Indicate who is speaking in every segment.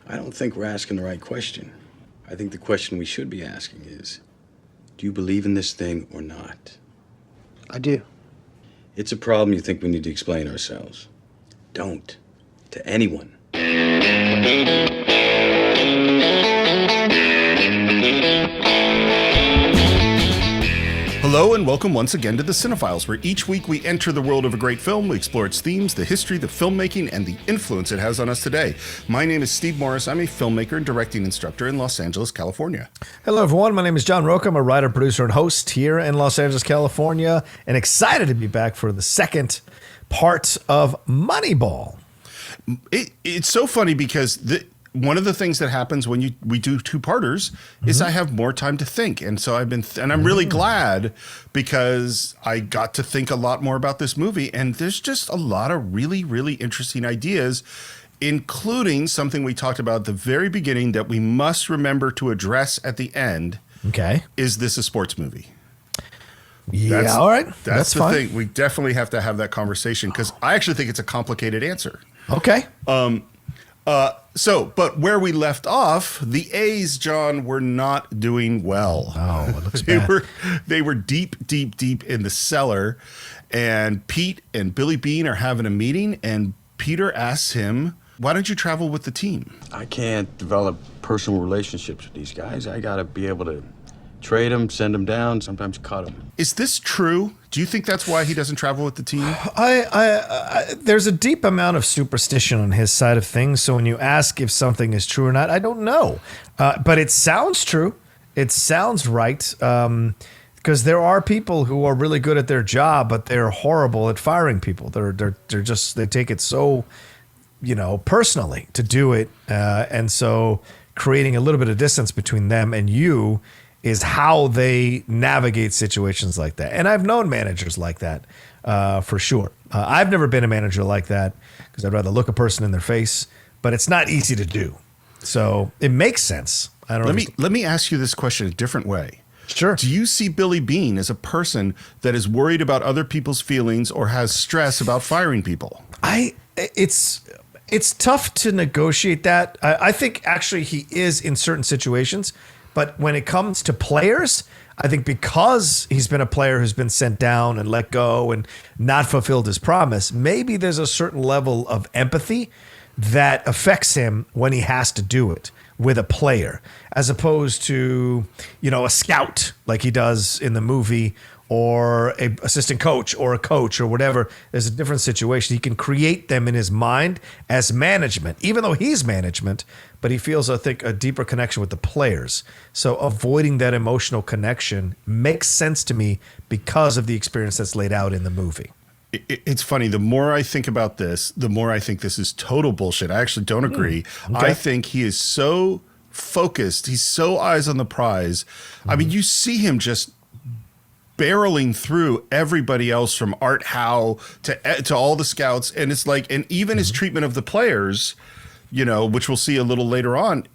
Speaker 1: I don't think we're asking the right question. I think the question we should be asking is, do you believe in this thing or not?
Speaker 2: I do.
Speaker 1: It's a problem you think we need to explain ourselves. Don't. To anyone.
Speaker 3: Hello and welcome once again to the Cine-Files, where each week we enter the world of a great film, we explore its themes, the history, the filmmaking, and the influence it has on us today. My name is Steve Morris. I'm a filmmaker and directing instructor in Los Angeles, California.
Speaker 4: Hello, everyone. My name is John Rocha. I'm a writer, producer, and host here in Los Angeles, California, and excited to be back for the second part of Moneyball.
Speaker 3: It's so funny because one of the things that happens when we do two-parters is I have more time to think. And so I'm really glad because I got to think a lot more about this movie. And there's just a lot of really, really interesting ideas, including something we talked about at the very beginning that we must remember to address at the end.
Speaker 4: Okay.
Speaker 3: Is this a sports movie?
Speaker 4: Yeah, all right.
Speaker 3: That's the
Speaker 4: fine.
Speaker 3: thing. We definitely have to have that conversation because I actually think it's a complicated answer.
Speaker 4: Okay.
Speaker 3: But where we left off, the A's, John, were not doing well.
Speaker 4: Oh, it looks bad.
Speaker 3: They were deep in the cellar, and Pete and Billy Beane are having a meeting, and Peter asks him, why don't you travel with the team?
Speaker 1: I can't develop personal relationships with these guys. I gotta be able to trade them, send them down, sometimes cut them.
Speaker 3: Is this true? Do you think that's why he doesn't travel with the team?
Speaker 4: There's a deep amount of superstition on his side of things. So when you ask if something is true or not, I don't know. But it sounds true. It sounds right. Because there are people who are really good at their job, but they're horrible at firing people. They take it so, personally to do it. And so creating a little bit of distance between them and you is how they navigate situations like that. And I've known managers like that, for sure. I've never been a manager like that because I'd rather look a person in their face, but it's not easy to do. So it makes sense.
Speaker 3: Let me ask you this question a different way.
Speaker 4: Sure.
Speaker 3: Do you see Billy Beane as a person that is worried about other people's feelings or has stress about firing people?
Speaker 4: It's tough to negotiate that. I think actually he is in certain situations. But when it comes to players, I think because he's been a player who's been sent down and let go and not fulfilled his promise, maybe there's a certain level of empathy that affects him when he has to do it with a player, as opposed to, a scout like he does in the movie, or a assistant coach or a coach or whatever. There's a different situation. He can create them in his mind as management, even though he's management, but he feels, I think, a deeper connection with the players. So avoiding that emotional connection makes sense to me because of the experience that's laid out in the movie.
Speaker 3: It's funny. The more I think about this, the more I think this is total bullshit. I actually don't agree.
Speaker 4: Okay.
Speaker 3: I think he is so focused. He's so eyes on the prize. I mean, you see him just barreling through everybody else from Art Howe to all the scouts. And it's like, and even his treatment of the players, which we'll see a little later on,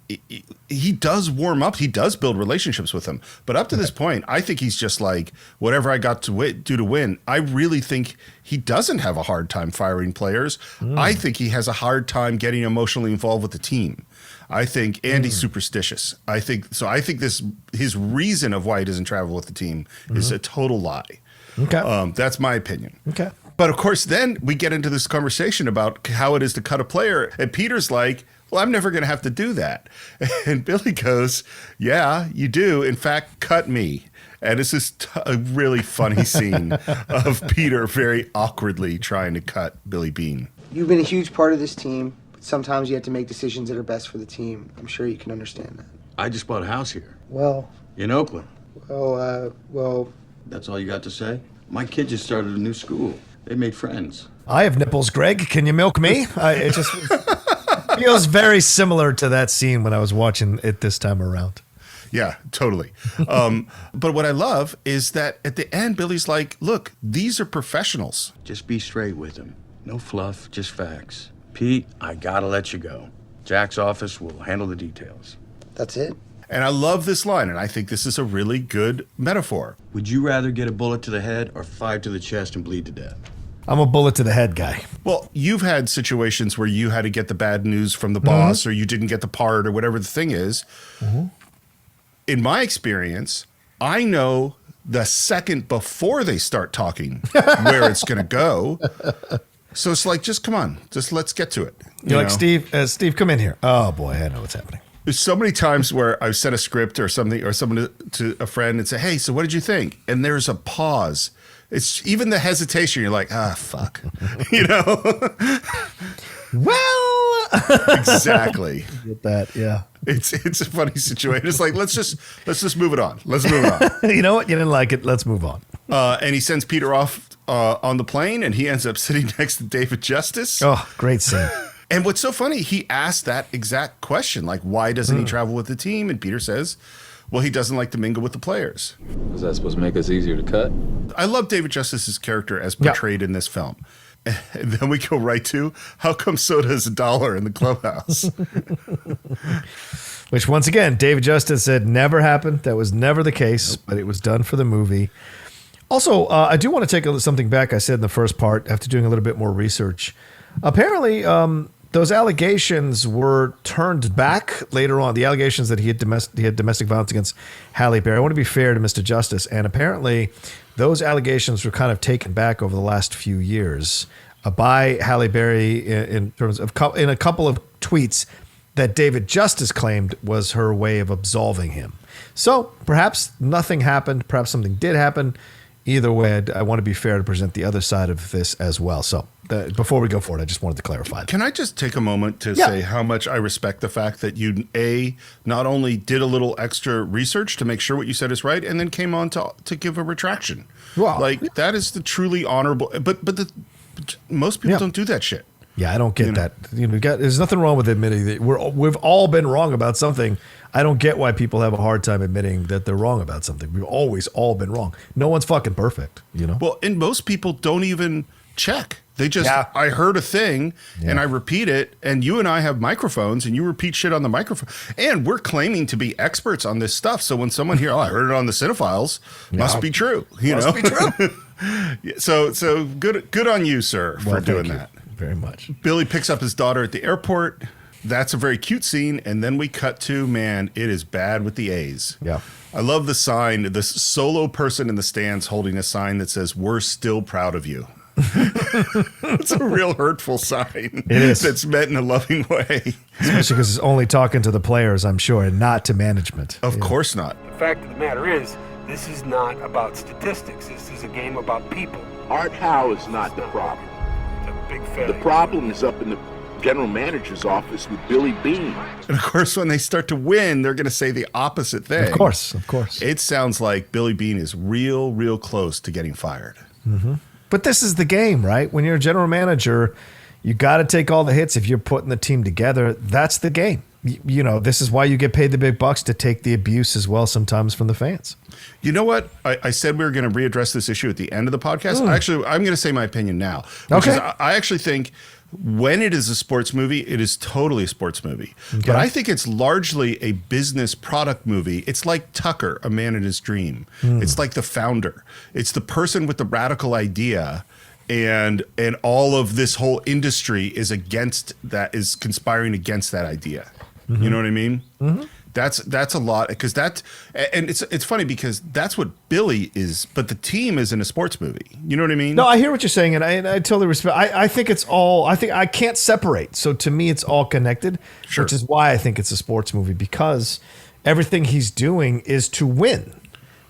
Speaker 3: he does warm up. He does build relationships with them. But up to this point, I think he's just like, whatever I got to do to win. I really think he doesn't have a hard time firing players. I think he has a hard time getting emotionally involved with the team. I think Andy's superstitious. I think his reason of why he doesn't travel with the team is a total lie.
Speaker 4: Okay.
Speaker 3: That's my opinion.
Speaker 4: Okay.
Speaker 3: But of course, then we get into this conversation about how it is to cut a player. And Peter's like, well, I'm never going to have to do that. And Billy goes, yeah, you do. In fact, cut me. And it's just a really funny scene of Peter very awkwardly trying to cut Billy Beane.
Speaker 2: You've been a huge part of this team. Sometimes you have to make decisions that are best for the team. I'm sure you can understand that.
Speaker 1: I just bought a house here.
Speaker 2: Well,
Speaker 1: In Oakland.
Speaker 2: well...
Speaker 1: That's all you got to say? My kid just started a new school. They made friends.
Speaker 4: I have nipples, Greg. Can you milk me? It just feels very similar to that scene when I was watching it this time around.
Speaker 3: Yeah, totally. But what I love is that at the end, Billy's like, look, these are professionals.
Speaker 1: Just be straight with them. No fluff, just facts. Pete, I gotta let you go. Jack's office will handle the details.
Speaker 2: That's it?
Speaker 3: And I love this line, and I think this is a really good metaphor.
Speaker 1: Would you rather get a bullet to the head or 5 to the chest and bleed to death?
Speaker 4: I'm a bullet to the head guy.
Speaker 3: Well, you've had situations where you had to get the bad news from the boss, or you didn't get the part, or whatever the thing is. In my experience, I know the second before they start talking where it's going to go. So it's like, just come on, just let's get to it.
Speaker 4: You're like, Steve, come in here. Oh boy, I know what's happening.
Speaker 3: There's so many times where I've sent a script or something, or someone to a friend and say, hey, so what did you think? And there's a pause. It's even the hesitation. You're like, fuck,
Speaker 4: Well,
Speaker 3: Exactly.
Speaker 4: Get that, yeah.
Speaker 3: It's a funny situation. It's like, let's just move it on. Let's move it on.
Speaker 4: You know what? You didn't like it. Let's move on.
Speaker 3: And he sends Peter off on the plane, and he ends up sitting next to David Justice.
Speaker 4: Oh, great scene.
Speaker 3: And what's so funny, he asked that exact question, like, why doesn't he travel with the team? And Peter says, well, he doesn't like to mingle with the players.
Speaker 5: Is that supposed to make us easier to cut?
Speaker 3: I love David Justice's character as portrayed in this film. And then we go right to, how come soda is $1 in the clubhouse?
Speaker 4: Which, once again, David Justice said never happened. That was never the case, but it was done for the movie. Also, I do want to take something back I said in the first part after doing a little bit more research. Apparently, those allegations were turned back later on. The allegations that he had domestic violence against Halle Berry. I want to be fair to Mr. Justice, and apparently those allegations were kind of taken back over the last few years by Halle Berry in terms of in a couple of tweets that David Justice claimed was her way of absolving him. So perhaps nothing happened. Perhaps something did happen. Either way, I want to be fair to present the other side of this as well. So before we go forward, I just wanted to clarify that.
Speaker 3: Can I just take a moment to say how much I respect the fact that you, not only did a little extra research to make sure what you said is right, and then came on to give a retraction.
Speaker 4: Wow.
Speaker 3: Like, that is the truly honorable, but most people don't do that shit.
Speaker 4: Yeah, I don't get that. There's nothing wrong with admitting that we've all been wrong about something. I don't get why people have a hard time admitting that they're wrong about something. We've always all been wrong. No one's fucking perfect,
Speaker 3: Well, and most people don't even check. They just, I heard a thing and I repeat it, and you and I have microphones and you repeat shit on the microphone. And we're claiming to be experts on this stuff. So when someone here, I heard it on the Cine-Files, must be true.
Speaker 4: Must be true.
Speaker 3: So good on you, sir, for doing that.
Speaker 4: Very much.
Speaker 3: Billy picks up his daughter at the airport. That's a very cute scene. And then we cut to, man, it is bad with the A's.
Speaker 4: Yeah.
Speaker 3: I love the sign, the solo person in the stands holding a sign that says, we're still proud of you. It's a real hurtful sign.
Speaker 4: It is.
Speaker 3: That's meant in a loving way.
Speaker 4: Especially because it's only talking to the players, I'm sure, and not to management.
Speaker 3: Of course not.
Speaker 6: The fact of the matter is, this is not about statistics. This is a game about people.
Speaker 7: Art Howe is not the problem.
Speaker 6: It's a big failure.
Speaker 7: The problem is up in the general manager's office with Billy Bean.
Speaker 3: And of course, when they start to win, they're going to say the opposite thing.
Speaker 4: Of course.
Speaker 3: It sounds like Billy Bean is real close to getting fired.
Speaker 4: Mm-hmm. But this is the game, right? When you're a general manager, you got to take all the hits if you're putting the team together. That's the game. This is why you get paid the big bucks, to take the abuse as well sometimes from the fans.
Speaker 3: You know what? I said we were going to readdress this issue at the end of the podcast. Actually, I'm going to say my opinion now. Because I actually think when it is a sports movie, it is totally a sports movie. Okay. But I think it's largely a business product movie. It's like Tucker, A Man in His Dream. It's like The Founder. It's the person with the radical idea, and all of this whole industry is against that, is conspiring against that idea. Mm-hmm. You know what I mean? Mm-hmm. That's a lot, because it's funny because that's what Billy is, but the team is in a sports movie. You know what I mean?
Speaker 4: No, I hear what you're saying, and I totally respect. I think it's all. I think I can't separate. So to me, it's all connected, which is why I think it's a sports movie, because everything he's doing is to win.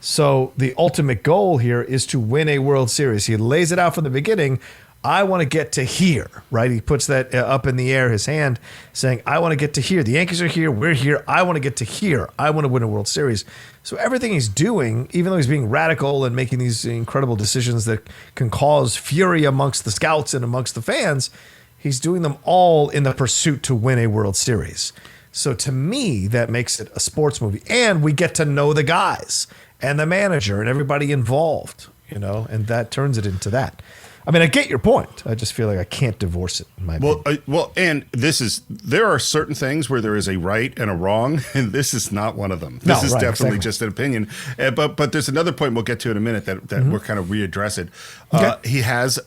Speaker 4: So the ultimate goal here is to win a World Series. He lays it out from the beginning. I want to get to here, right? He puts that up in the air, his hand, saying, I want to get to here. The Yankees are here. We're here. I want to get to here. I want to win a World Series. So everything he's doing, even though he's being radical and making these incredible decisions that can cause fury amongst the scouts and amongst the fans, he's doing them all in the pursuit to win a World Series. So to me, that makes it a sports movie. And we get to know the guys and the manager and everybody involved, and that turns it into that. I mean, I get your point. I just feel like I can't divorce it. In my opinion.
Speaker 3: And there are certain things where there is a right and a wrong, and this is not one of them. This is definitely just an opinion. But there's another point we'll get to in a minute that we'll kind of readdress it.
Speaker 4: Okay.
Speaker 3: He has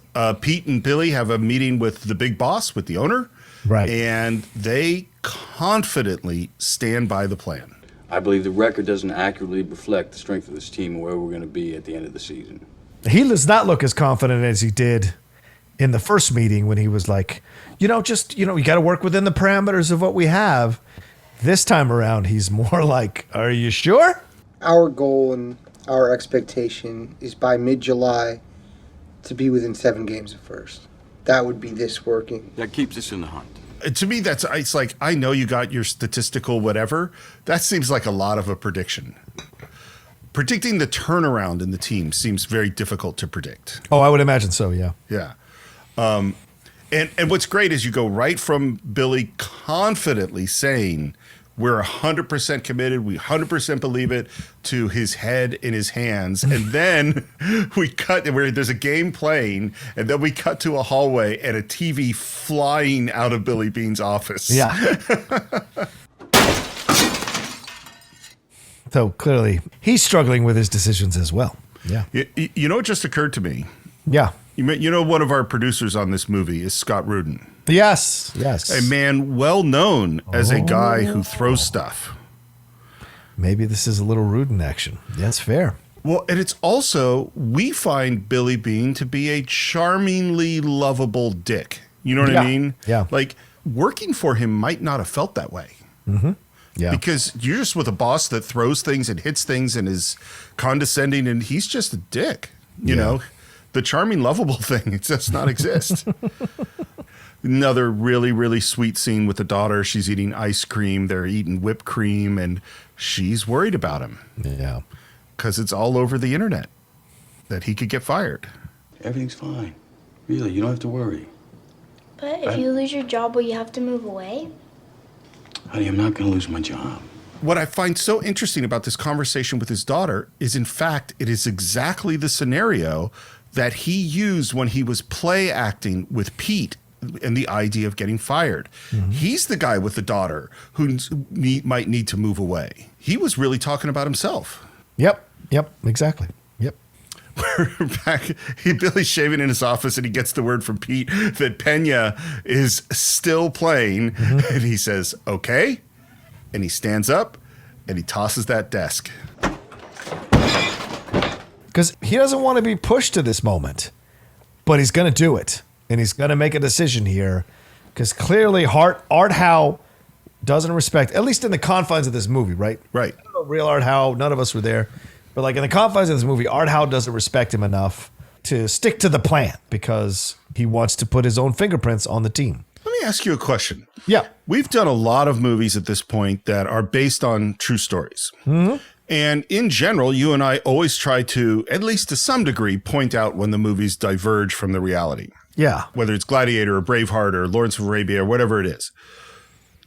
Speaker 3: Pete and Billy have a meeting with the big boss, with the owner,
Speaker 4: Right.
Speaker 3: And they confidently stand by the plan.
Speaker 1: I believe the record doesn't accurately reflect the strength of this team and where we're going to be at the end of the season.
Speaker 4: He does not look as confident as he did in the first meeting when he was like, you got to work within the parameters of what we have. This time around, he's more like, are you sure?
Speaker 2: Our goal and our expectation is by mid-July to be within 7 games of first. That would be this working.
Speaker 1: That keeps us in the hunt.
Speaker 3: To me, it's like, I know you got your statistical whatever. That seems like a lot of a prediction. Predicting the turnaround in the team seems very difficult to predict.
Speaker 4: Oh, I would imagine so, yeah.
Speaker 3: Yeah. And what's great is you go right from Billy confidently saying, we're 100% committed, we 100% believe it, to his head in his hands. And then we cut where there's a game playing, and then we cut to a hallway and a TV flying out of Billy Bean's office.
Speaker 4: Yeah. So clearly, he's struggling with his decisions as well. Yeah.
Speaker 3: You know what just occurred to me?
Speaker 4: Yeah.
Speaker 3: You know, one of our producers on this movie is Scott Rudin.
Speaker 4: Yes.
Speaker 3: A man well known as a guy who throws stuff.
Speaker 4: Maybe this is a little Rudin action. That's fair.
Speaker 3: Well, and it's also, we find Billy Bean to be a charmingly lovable dick. You know what I mean?
Speaker 4: Yeah.
Speaker 3: Like, working for him might not have felt that way.
Speaker 4: Mm-hmm. Yeah.
Speaker 3: Because you're just with a boss that throws things and hits things and is condescending, and he's just a dick. You know? The charming, lovable thing, it does not exist. Another really, really sweet scene with the daughter. She's eating ice cream. They're eating whipped cream, and she's worried about him.
Speaker 4: Yeah.
Speaker 3: Because it's all over the internet that he could get fired.
Speaker 1: Everything's fine. Really, you don't have to worry.
Speaker 8: But if you lose your job, will you have to move away?
Speaker 1: Honey, I'm not going to lose my job.
Speaker 3: What I find so interesting about this conversation with his daughter is, in fact, it is exactly the scenario that he used when he was play acting with Pete and the idea of getting fired. Mm-hmm. He's the guy with the daughter who might need to move away. He was really talking about himself.
Speaker 4: Yep, exactly. Yep.
Speaker 3: We're back. Billy's shaving in his office, and he gets the word from Pete that Pena is still playing. Mm-hmm. And he says, okay. And he stands up, and he tosses that desk.
Speaker 4: Because he doesn't want to be pushed to this moment, but he's going to do it. And he's going to make a decision here. Because clearly Art Howe doesn't respect, at least in the confines of this movie, right?
Speaker 3: Right.
Speaker 4: I don't know real Art Howe. None of us were there. But like in the confines of this movie, Art Howe doesn't respect him enough to stick to the plan because he wants to put his own fingerprints on the team.
Speaker 3: Let me ask you a question.
Speaker 4: Yeah.
Speaker 3: We've done a lot of movies at this point that are based on true stories. Mm-hmm. And in general, you and I always try to, at least to some degree, point out when the movies diverge from the reality.
Speaker 4: Yeah.
Speaker 3: Whether it's Gladiator or Braveheart or Lawrence of Arabia or whatever it is.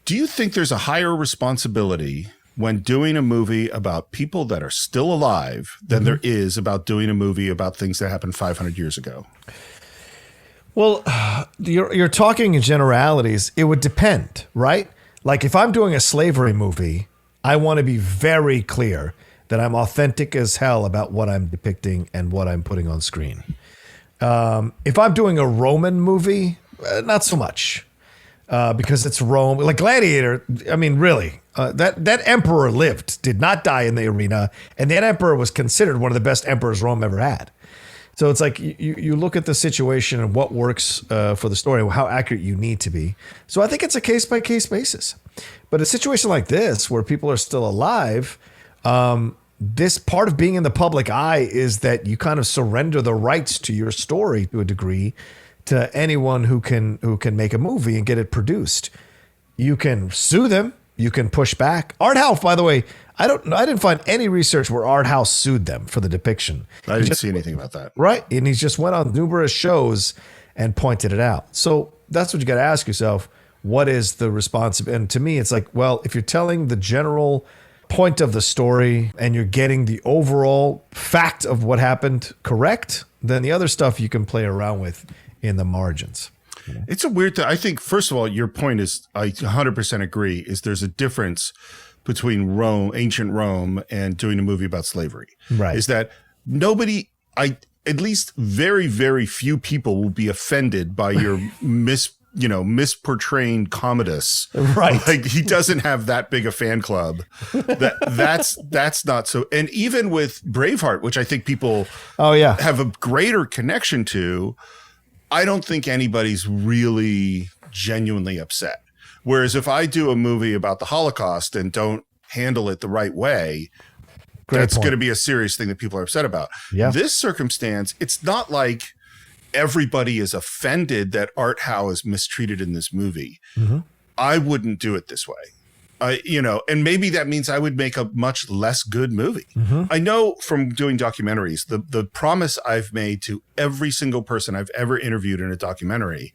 Speaker 3: Do you think there's a higher responsibility when doing a movie about people that are still alive than there is about doing a movie about things that happened 500 years ago?
Speaker 4: Well, you're talking in generalities. It would depend, right? Like if I'm doing a slavery movie, I want to be very clear that I'm authentic as hell about what I'm depicting and what I'm putting on screen. If I'm doing a Roman movie, not so much. Because it's Rome, like Gladiator. I mean, really, that emperor did not die in the arena, and that emperor was considered one of the best emperors Rome ever had. So it's like you look at the situation and what works for the story, how accurate you need to be. So I think it's a case by case basis. But a situation like this, where people are still alive, this part of being in the public eye is that you kind of surrender the rights to your story to a degree to anyone who can make a movie and get it produced. You can sue them. You can push back. Art House, by the way, I didn't find any research where Art House sued them for the depiction.
Speaker 3: I didn't see anything about that.
Speaker 4: Right. And he just went on numerous shows and pointed it out. So that's what you got to ask yourself. What is the response? And to me, it's like, well, if you're telling the general point of the story and you're getting the overall fact of what happened correct, then the other stuff you can play around with in the margins.
Speaker 3: It's a weird thing. I think, first of all, your point is, I 100% agree, is there's a difference between ancient Rome, and doing a movie about slavery.
Speaker 4: Right.
Speaker 3: Is that at least very, very few people will be offended by your misportraying Commodus.
Speaker 4: Right.
Speaker 3: Like, he doesn't have that big a fan club. That's not so. And even with Braveheart, which I think people have a greater connection to, I don't think anybody's really genuinely upset. Whereas if I do a movie about the Holocaust and don't handle it the right way, that's going to be a serious thing that people are upset about.
Speaker 4: Yeah.
Speaker 3: This circumstance, it's not like everybody is offended that Art Howe is mistreated in this movie. Mm-hmm. I wouldn't do it this way. And maybe that means I would make a much less good movie. Mm-hmm. I know from doing documentaries, the promise I've made to every single person I've ever interviewed in a documentary,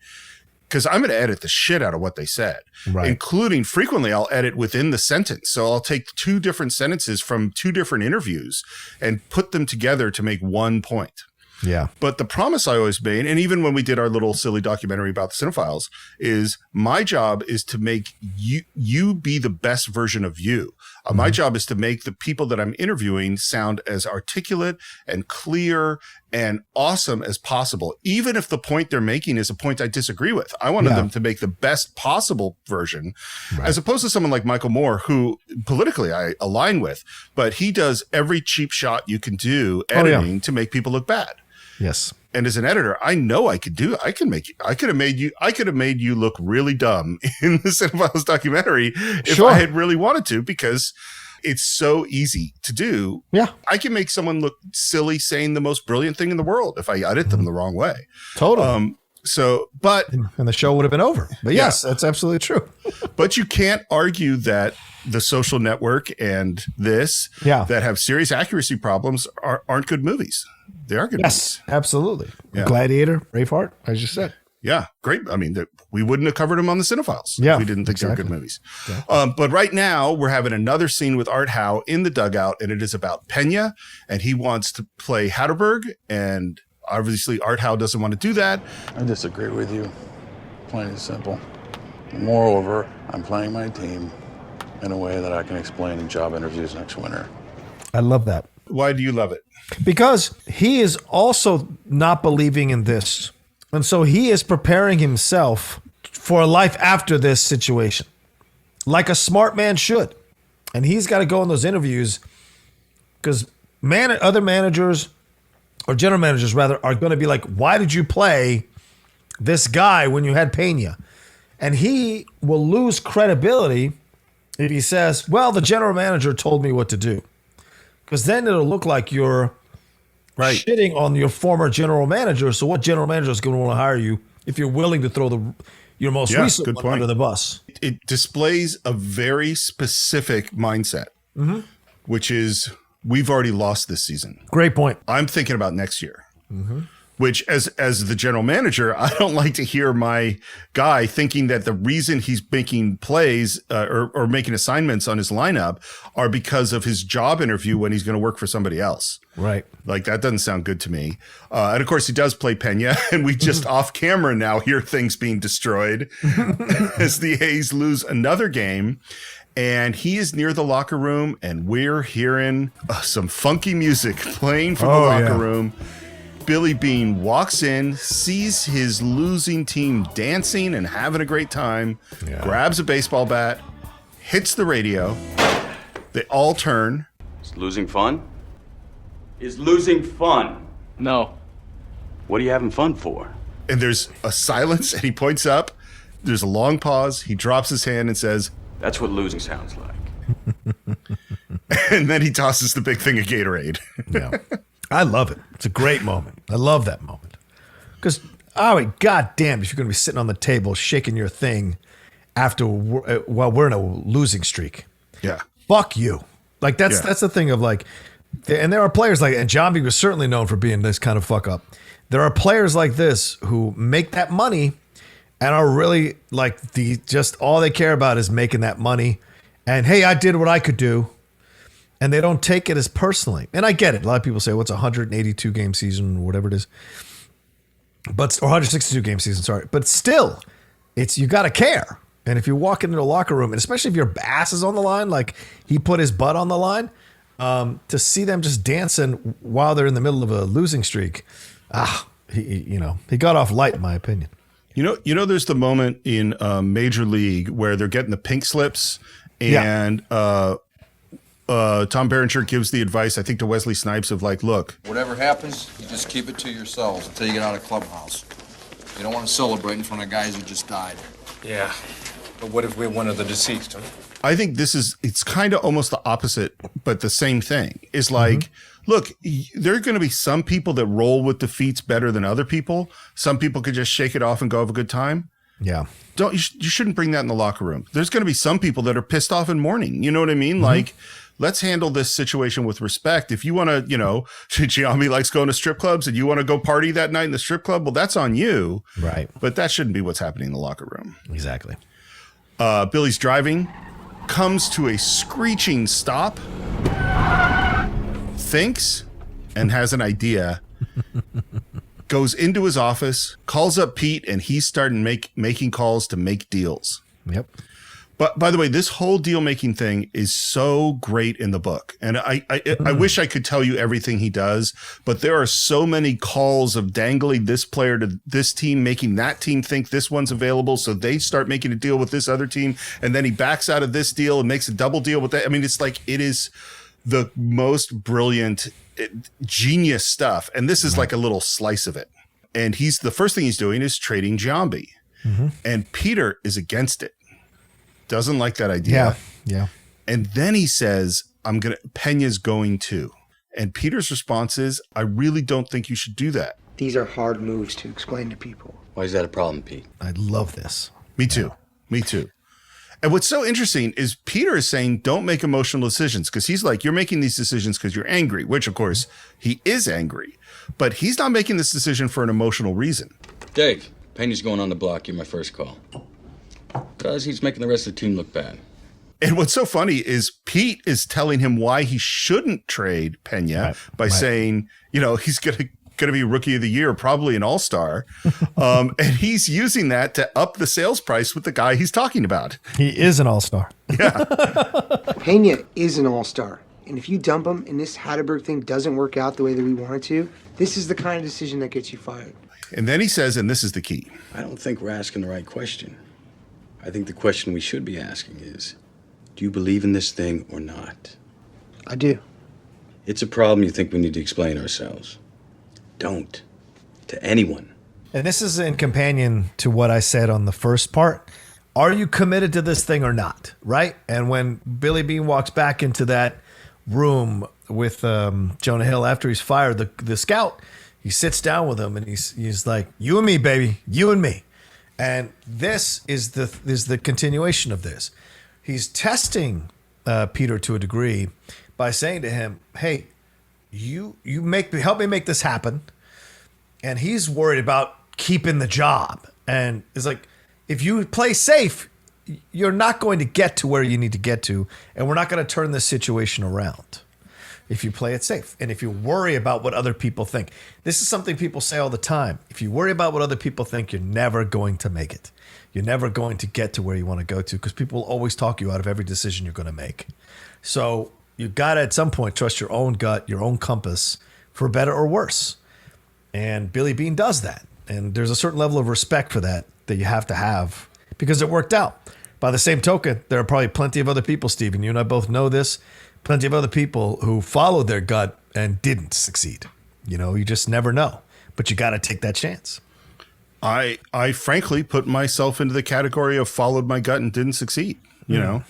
Speaker 3: because I'm going to edit the shit out of what they said, including frequently I'll edit within the sentence. So I'll take 2 different sentences from 2 different interviews and put them together to make one point.
Speaker 4: Yeah.
Speaker 3: But the promise I always made, and even when we did our little silly documentary about the Cine-Files, is my job is to make you be the best version of you. My job is to make the people that I'm interviewing sound as articulate and clear and awesome as possible, even if the point they're making is a point I disagree with. I wanted them to make the best possible version, as opposed to someone like Michael Moore, who politically I align with, but he does every cheap shot you can do editing to make people look bad.
Speaker 4: Yes.
Speaker 3: And as an editor, I know I could do it. I could have made you look really dumb in the Cine-Files documentary if I had really wanted to, because it's so easy to do.
Speaker 4: Yeah.
Speaker 3: I can make someone look silly saying the most brilliant thing in the world if I edit them the wrong way.
Speaker 4: Totally.
Speaker 3: And
Speaker 4: the show would have been over. But yes, that's absolutely true.
Speaker 3: But you can't argue that The Social Network and this that have serious accuracy problems aren't good movies. They are good movies.
Speaker 4: Absolutely.
Speaker 3: Yeah.
Speaker 4: Gladiator, Braveheart, as you said.
Speaker 3: Yeah, great. I mean, we wouldn't have covered them on the Cine-Files if we didn't think they were good movies. Yeah. But right now, we're having another scene with Art Howe in the dugout, and it is about Pena, and he wants to play Hatterberg, and obviously Art Howe doesn't want to do that.
Speaker 1: I disagree with you, plain and simple. Moreover, I'm playing my team in a way that I can explain in job interviews next winter.
Speaker 4: I love that.
Speaker 3: Why do you love it?
Speaker 4: Because he is also not believing in this. And so he is preparing himself for a life after this situation, like a smart man should. And he's got to go in those interviews because other managers, or general managers rather, are going to be like, why did you play this guy when you had Pena? And he will lose credibility if he says, well, the general manager told me what to do. Because then it'll look like you're shitting on your former general manager. So what general manager is going to want to hire you if you're willing to throw your most recent one under the bus?
Speaker 3: It displays a very specific mindset, which is we've already lost this season.
Speaker 4: Great point.
Speaker 3: I'm thinking about next year. Which, as the general manager, I don't like to hear my guy thinking that the reason he's making plays or making assignments on his lineup are because of his job interview when he's going to work for somebody else.
Speaker 4: Right.
Speaker 3: Like, that doesn't sound good to me. And of course, he does play Pena, and we just off camera now hear things being destroyed as the A's lose another game. And he is near the locker room, and we're hearing some funky music playing from the locker room. Billy Beane walks in, sees his losing team dancing and having a great time, grabs a baseball bat, hits the radio. They all turn.
Speaker 1: Is losing fun? Is losing fun?
Speaker 5: No.
Speaker 1: What are you having fun for?
Speaker 3: And there's a silence, and he points up. There's a long pause. He drops his hand and says,
Speaker 1: "That's what losing sounds like."
Speaker 3: And then he tosses the big thing of Gatorade.
Speaker 4: Yeah. I love it. It's a great moment. I love that moment. Because, God damn, if you're going to be sitting on the table shaking your thing while we're in a losing streak.
Speaker 3: Yeah.
Speaker 4: Fuck you. Like, that's the thing of like, and there are players like, and John B was certainly known for being this kind of fuck up. There are players like this who make that money and are really like all they care about is making that money. And hey, I did what I could do. and they don't take it as personally. And I get it. A lot of people say, "What's a 182 game season, or whatever it is," or 162 game season. Sorry, but still, you got to care. And if you walk into a locker room, and especially if your ass is on the line, like he put his butt on the line, to see them just dancing while they're in the middle of a losing streak, he got off light, in my opinion.
Speaker 3: There's the moment in Major League where they're getting the pink slips, and Tom Berenger gives the advice, I think, to Wesley Snipes of like, look,
Speaker 9: whatever happens, you just keep it to yourselves until you get out of clubhouse. You don't want to celebrate in front of guys who just died.
Speaker 6: Yeah. But what if we're one of the deceased, huh?
Speaker 3: I think it's kind of almost the opposite, but the same thing. Is like, look, there are going to be some people that roll with defeats better than other people. Some people could just shake it off and go have a good time.
Speaker 4: Yeah.
Speaker 3: You shouldn't bring that in the locker room. There's going to be some people that are pissed off in mourning. You know what I mean? Like, let's handle this situation with respect. If you want to, Giambi likes going to strip clubs and you want to go party that night in the strip club, well, that's on you.
Speaker 4: Right.
Speaker 3: But that shouldn't be what's happening in the locker room.
Speaker 4: Exactly.
Speaker 3: Billy's driving, comes to a screeching stop, thinks, and has an idea, goes into his office, calls up Pete, and he's starting making calls to make deals.
Speaker 4: Yep.
Speaker 3: But by the way, this whole deal making thing is so great in the book. And I wish I could tell you everything he does, but there are so many calls of dangling this player to this team, making that team think this one's available. So they start making a deal with this other team. And then he backs out of this deal and makes a double deal with that. I mean, it's like, it is the most brilliant, genius stuff. And this is like a little slice of it. And the first thing he's doing is trading Giambi. And Peter is against it. Doesn't like that idea.
Speaker 4: Yeah.
Speaker 3: And then he says, Pena's going to. And Peter's response is, I really don't think you should do that.
Speaker 2: These are hard moves to explain to people.
Speaker 9: Why is that a problem, Pete?
Speaker 4: I love this.
Speaker 3: Me too. Me too. And what's so interesting is Peter is saying, don't make emotional decisions. Because he's like, you're making these decisions because you're angry, which of course he is angry. But he's not making this decision for an emotional reason.
Speaker 10: Dave, Pena's going on the block. You're my first call. Because he's making the rest of the team look bad.
Speaker 3: And what's so funny is Pete is telling him why he shouldn't trade Pena by saying, he's going to be rookie of the year, probably an all-star. And he's using that to up the sales price with the guy he's talking about.
Speaker 4: He is an all-star.
Speaker 3: Yeah.
Speaker 2: Pena is an all-star. And if you dump him and this Hatterberg thing doesn't work out the way that we want it to, this is the kind of decision that gets you fired.
Speaker 3: And then he says, and this is the key.
Speaker 10: I don't think we're asking the right question. I think the question we should be asking is, do you believe in this thing or not?
Speaker 2: I do.
Speaker 10: It's a problem you think we need to explain ourselves. Don't. To anyone.
Speaker 4: And this is in companion to what I said on the first part. Are you committed to this thing or not? Right? And when Billy Beane walks back into that room with Jonah Hill after he's fired, the scout, he sits down with him and he's like, you and me, baby, you and me. And this is the continuation of this. He's testing Peter to a degree by saying to him, hey, you help me make this happen. And he's worried about keeping the job. And it's like, if you play safe, you're not going to get to where you need to get to. And we're not going to turn this situation around if you play it safe. And if you worry about what other people think. This is something people say all the time. If you worry about what other people think, you're never going to make it. You're never going to get to where you want to go to because people will always talk you out of every decision you're going to make. So you got to, at some point, trust your own gut, your own compass, for better or worse. And Billy Beane does that. And there's a certain level of respect for that you have to have because it worked out. By the same token, there are probably plenty of other people, Stephen, you and I both know this, plenty of other people who followed their gut and didn't succeed. You just never know, but you got to take that chance.
Speaker 3: I frankly put myself into the category of followed my gut and didn't succeed. You know,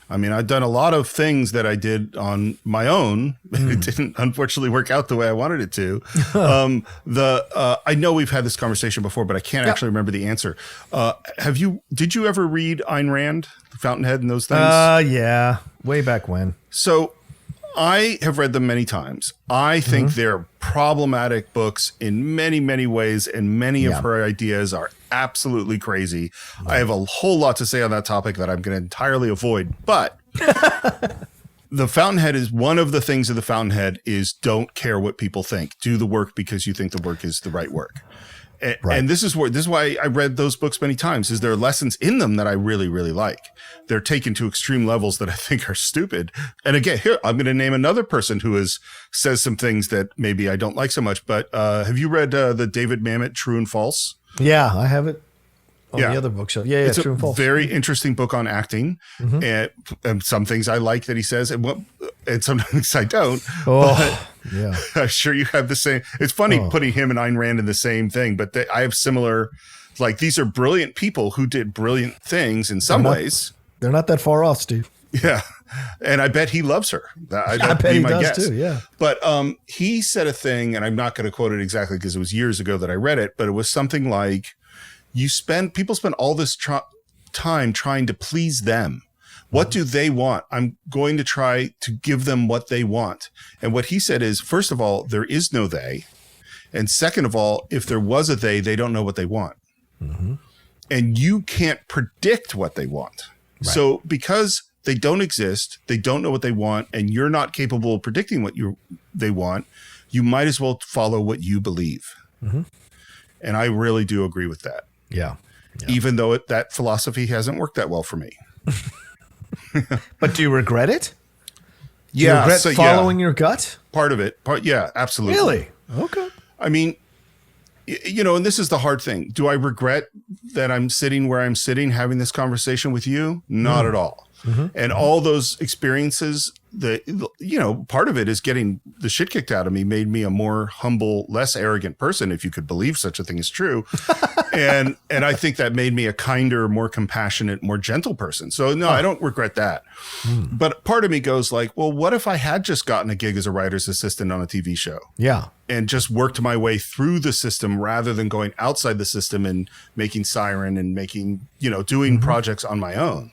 Speaker 3: I mean, I've done a lot of things that I did on my own. It didn't unfortunately work out the way I wanted it to. I know we've had this conversation before, but I can't actually remember the answer. Did you ever read Ayn Rand, Fountainhead and those things?
Speaker 4: Yeah. Way back when.
Speaker 3: So I have read them many times. I think they're problematic books in many, many ways, and many of her ideas are absolutely crazy. I have a whole lot to say on that topic that I'm going to entirely avoid. But the Fountainhead is one of the things of the Fountainhead is don't care what people think. Do the work because you think the work is the right work. And this is why I read those books many times, is there are lessons in them that I really, really like. They're taken to extreme levels that I think are stupid. And again, here, I'm going to name another person who says some things that maybe I don't like so much. But have you read the David Mamet, True and False?
Speaker 4: Yeah, I have it on the other bookshelf. Yeah,
Speaker 3: it's
Speaker 4: True and False.
Speaker 3: Very interesting book on acting. And some things I like that he says, and some things I don't.
Speaker 4: Oh, yeah.
Speaker 3: I'm sure you have the same. It's funny putting him and Ayn Rand in the same thing, but I have similar, like, these are brilliant people who did brilliant things in some ways.
Speaker 4: They're not that far off, Steve.
Speaker 3: Yeah. And I bet he loves her.
Speaker 4: I bet he does too, yeah.
Speaker 3: But he said a thing, and I'm not going to quote it exactly because it was years ago that I read it, but it was something like, people spend all this time trying to please them. What do they want? I'm going to try to give them what they want. And what he said is, first of all, there is no they. And second of all, if there was a they don't know what they want. And you can't predict what they want. Right. So because they don't exist, they don't know what they want, and you're not capable of predicting what they want, you might as well follow what you believe. And I really do agree with that.
Speaker 4: Yeah.
Speaker 3: Even though that philosophy hasn't worked that well for me.
Speaker 4: But do you regret it? Do
Speaker 3: Yeah.
Speaker 4: you regret following your gut?
Speaker 3: Part of it. Yeah, absolutely.
Speaker 4: Really? Okay.
Speaker 3: I mean, and this is the hard thing. Do I regret that I'm sitting where I'm sitting having this conversation with you? Not at all. And all those experiences, part of it is getting the shit kicked out of me made me a more humble, less arrogant person, if you could believe such a thing is true. and I think that made me a kinder, more compassionate, more gentle person. So no, I don't regret that. But part of me goes like, well, what if I had just gotten a gig as a writer's assistant on a TV show?
Speaker 4: Yeah.
Speaker 3: And just worked my way through the system rather than going outside the system and making Siren and making, doing projects on my own.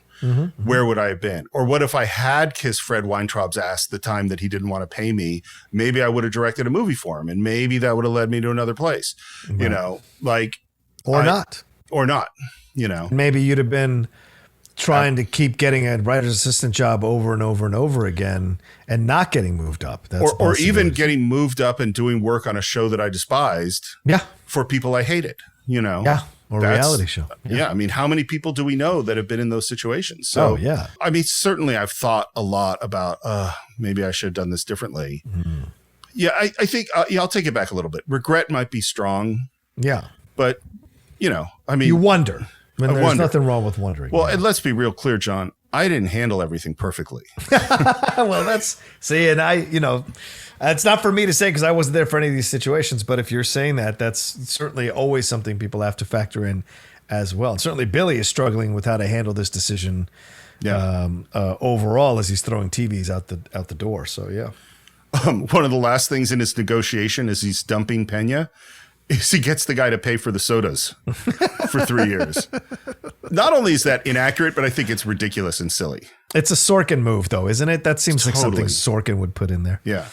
Speaker 3: Where would I have been? Or what if I had kissed Fred Weintraub's ass the time that he didn't want to pay me? Maybe I would have directed a movie for him, and maybe that would have led me to another place,
Speaker 4: or not.
Speaker 3: Maybe
Speaker 4: you'd have been trying to keep getting a writer's assistant job over and over and over again and not getting moved up.
Speaker 3: Or even getting moved up and doing work on a show that I despised.
Speaker 4: Yeah.
Speaker 3: For people I hated,
Speaker 4: Yeah. Or a reality show.
Speaker 3: Yeah. I mean, how many people do we know that have been in those situations? So, I mean, certainly I've thought a lot about, maybe I should have done this differently. Yeah, I think, I'll take it back a little bit. Regret might be strong.
Speaker 4: Yeah.
Speaker 3: But, I mean.
Speaker 4: You wonder. There's nothing wrong with wondering.
Speaker 3: Well, and let's be real clear, John. I didn't handle everything perfectly.
Speaker 4: Well, it's not for me to say because I wasn't there for any of these situations. But if you're saying that, that's certainly always something people have to factor in as well. And certainly Billy is struggling with how to handle this decision overall as he's throwing TVs out the door. So, yeah.
Speaker 3: One of the last things in his negotiation as he's dumping Pena is he gets the guy to pay for the sodas for 3 years. Not only is that inaccurate, but I think it's ridiculous and silly.
Speaker 4: It's a Sorkin move, though, isn't it? That seems like something Sorkin would put in there.
Speaker 3: Yeah.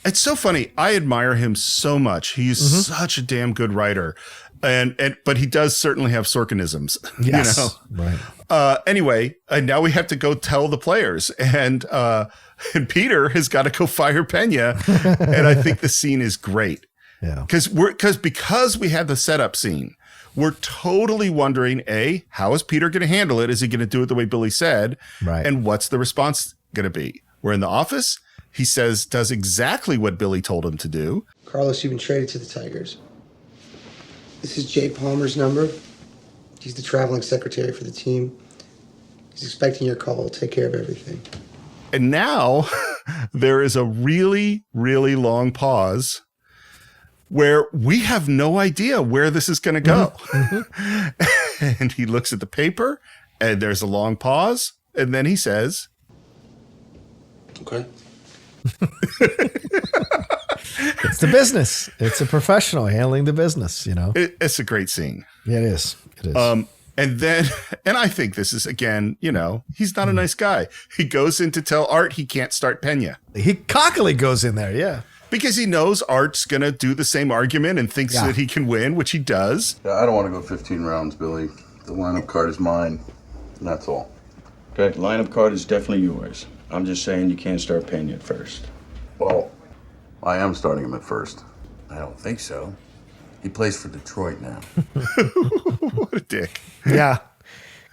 Speaker 3: It's so funny. I admire him so much. He's such a damn good writer. But he does certainly have Sorkinisms.
Speaker 4: Yes. Right.
Speaker 3: Anyway, now we have to go tell the players. And Peter has got to go fire Pena. And I think the scene is great.
Speaker 4: Yeah.
Speaker 3: Because we had the setup scene, we're totally wondering, how is Peter going to handle it? Is he going to do it the way Billy said?
Speaker 4: Right.
Speaker 3: And what's the response going to be? We're in the office. He does exactly what Billy told him to do.
Speaker 2: Carlos, you've been traded to the Tigers. This is Jay Palmer's number. He's the traveling secretary for the team. He's expecting your call. We'll take care of everything.
Speaker 3: And now there is a really, really long pause where we have no idea where this is going to go. And he looks at the paper, and there's a long pause, and then he says,
Speaker 10: "Okay."
Speaker 4: It's the business. It's a professional handling the business,
Speaker 3: It's a great scene.
Speaker 4: Yeah, it is.
Speaker 3: And then, and I think this is, again, he's not a nice guy. He goes in to tell Art he can't start Pena.
Speaker 4: He cockily goes in there, yeah.
Speaker 3: Because he knows Art's going to do the same argument and thinks that he can win, which he does.
Speaker 1: Yeah, I don't want to go 15 rounds, Billy. The lineup card is mine, and that's all.
Speaker 10: Okay, lineup card is definitely yours. I'm just saying you can't start paying you at first.
Speaker 1: Well, I am starting him at first. I don't think so. He plays for Detroit now.
Speaker 3: What a dick.
Speaker 4: Yeah.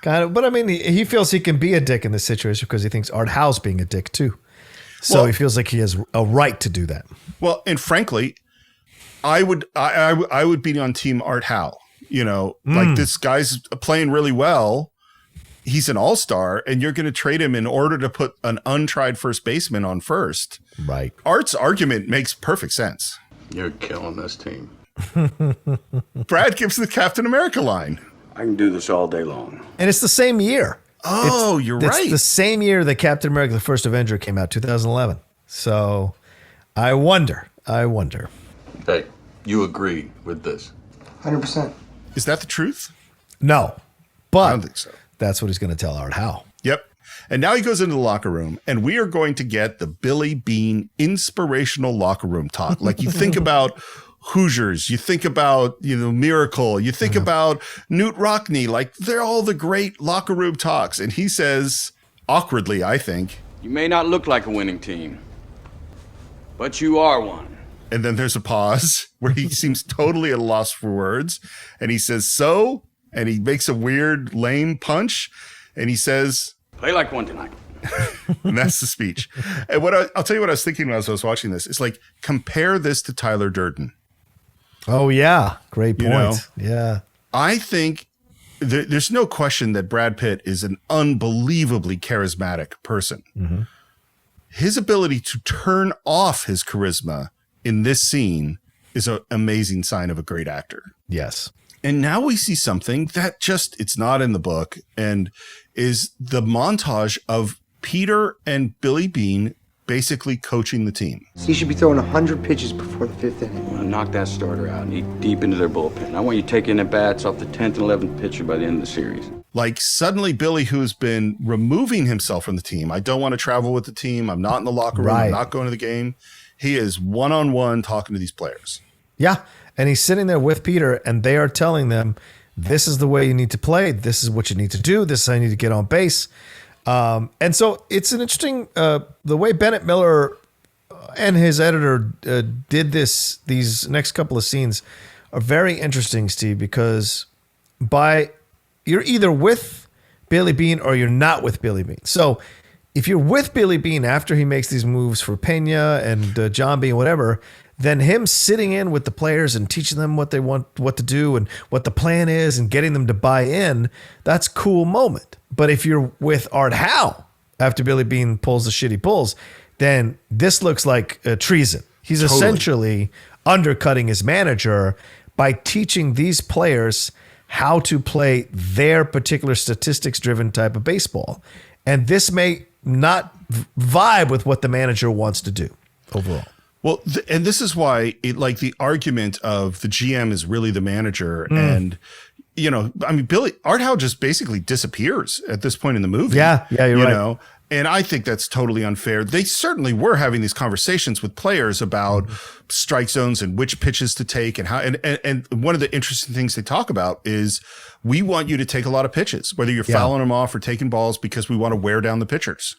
Speaker 4: Kind of. But I mean, he feels he can be a dick in this situation because he thinks Art Howe's being a dick too. So he feels like he has a right to do that.
Speaker 3: Well, and frankly, I would be on team Art Howe. You know, like this guy's playing really well. He's an all-star, and you're going to trade him in order to put an untried first baseman on first.
Speaker 4: Right.
Speaker 3: Art's argument makes perfect sense.
Speaker 1: You're killing this team.
Speaker 3: Brad gives the Captain America line.
Speaker 10: I can do this all day long.
Speaker 4: And it's the same year.
Speaker 3: Oh, you're right.
Speaker 4: It's the same year that Captain America: The First Avenger came out, 2011. So I wonder.
Speaker 1: Hey, you agree with this?
Speaker 2: 100%.
Speaker 3: Is that the truth?
Speaker 4: No, but
Speaker 3: I don't think so.
Speaker 4: That's what he's going to tell Art Howe.
Speaker 3: Yep. And now he goes into the locker room, and we are going to get the Billy Bean inspirational locker room talk. Like you think about Hoosiers, you think about, Miracle, you think about Newt Rockney, like they're all the great locker room talks. And he says, awkwardly, I think,
Speaker 10: You may not look like a winning team, but you are one.
Speaker 3: and then there's a pause where he seems totally at a loss for words. And he says, so, and he makes a weird, lame punch. And he says,
Speaker 10: Play like one tonight.
Speaker 3: and that's the speech. And I'll tell you what I was thinking as I was watching this. It's like, compare this to Tyler Durden.
Speaker 4: Oh, yeah. Great point.
Speaker 3: You know?
Speaker 4: Yeah.
Speaker 3: I think there's no question that Brad Pitt is an unbelievably charismatic person.
Speaker 4: Mm-hmm.
Speaker 3: His ability to turn off his charisma in this scene is an amazing sign of a great actor.
Speaker 4: Yes.
Speaker 3: And now we see something that it's not in the book, and is the montage of Peter and Billy Bean basically coaching the team.
Speaker 2: He should be throwing 100 pitches before the 5th inning.
Speaker 10: I want to knock that starter out and eat deep into their bullpen. I want you taking at bats off the 10th and 11th pitcher by the end of the series.
Speaker 3: Like suddenly Billy, who's been removing himself from the team, I don't want to travel with the team, I'm not in the locker room, I'm not going to the game. He is one-on-one talking to these players.
Speaker 4: Yeah. And he's sitting there with Peter, and they are telling them, this is the way you need to play. This is what you need to do. This is how you need to get on base. And so it's an interesting, the way Bennett Miller and his editor did these next couple of scenes are very interesting, Steve, because you're either with Billy Bean or you're not with Billy Bean. So if you're with Billy Bean after he makes these moves for Pena and John B and whatever, then him sitting in with the players and teaching them what they want, what to do and what the plan is and getting them to buy in, that's a cool moment. But if you're with Art Howe after Billy Bean pulls the shit he pulls, then this looks like treason. He's essentially undercutting his manager by teaching these players how to play their particular statistics-driven type of baseball. And this may not vibe with what the manager wants to do overall.
Speaker 3: Well, and this is why the argument of the GM is really the manager. And, Art Howe just basically disappears at this point in the movie.
Speaker 4: Yeah, you're right.
Speaker 3: And I think that's totally unfair. They certainly were having these conversations with players about strike zones and which pitches to take and how. And one of the interesting things they talk about is we want you to take a lot of pitches, whether you're fouling them off or taking balls, because we want to wear down the pitchers.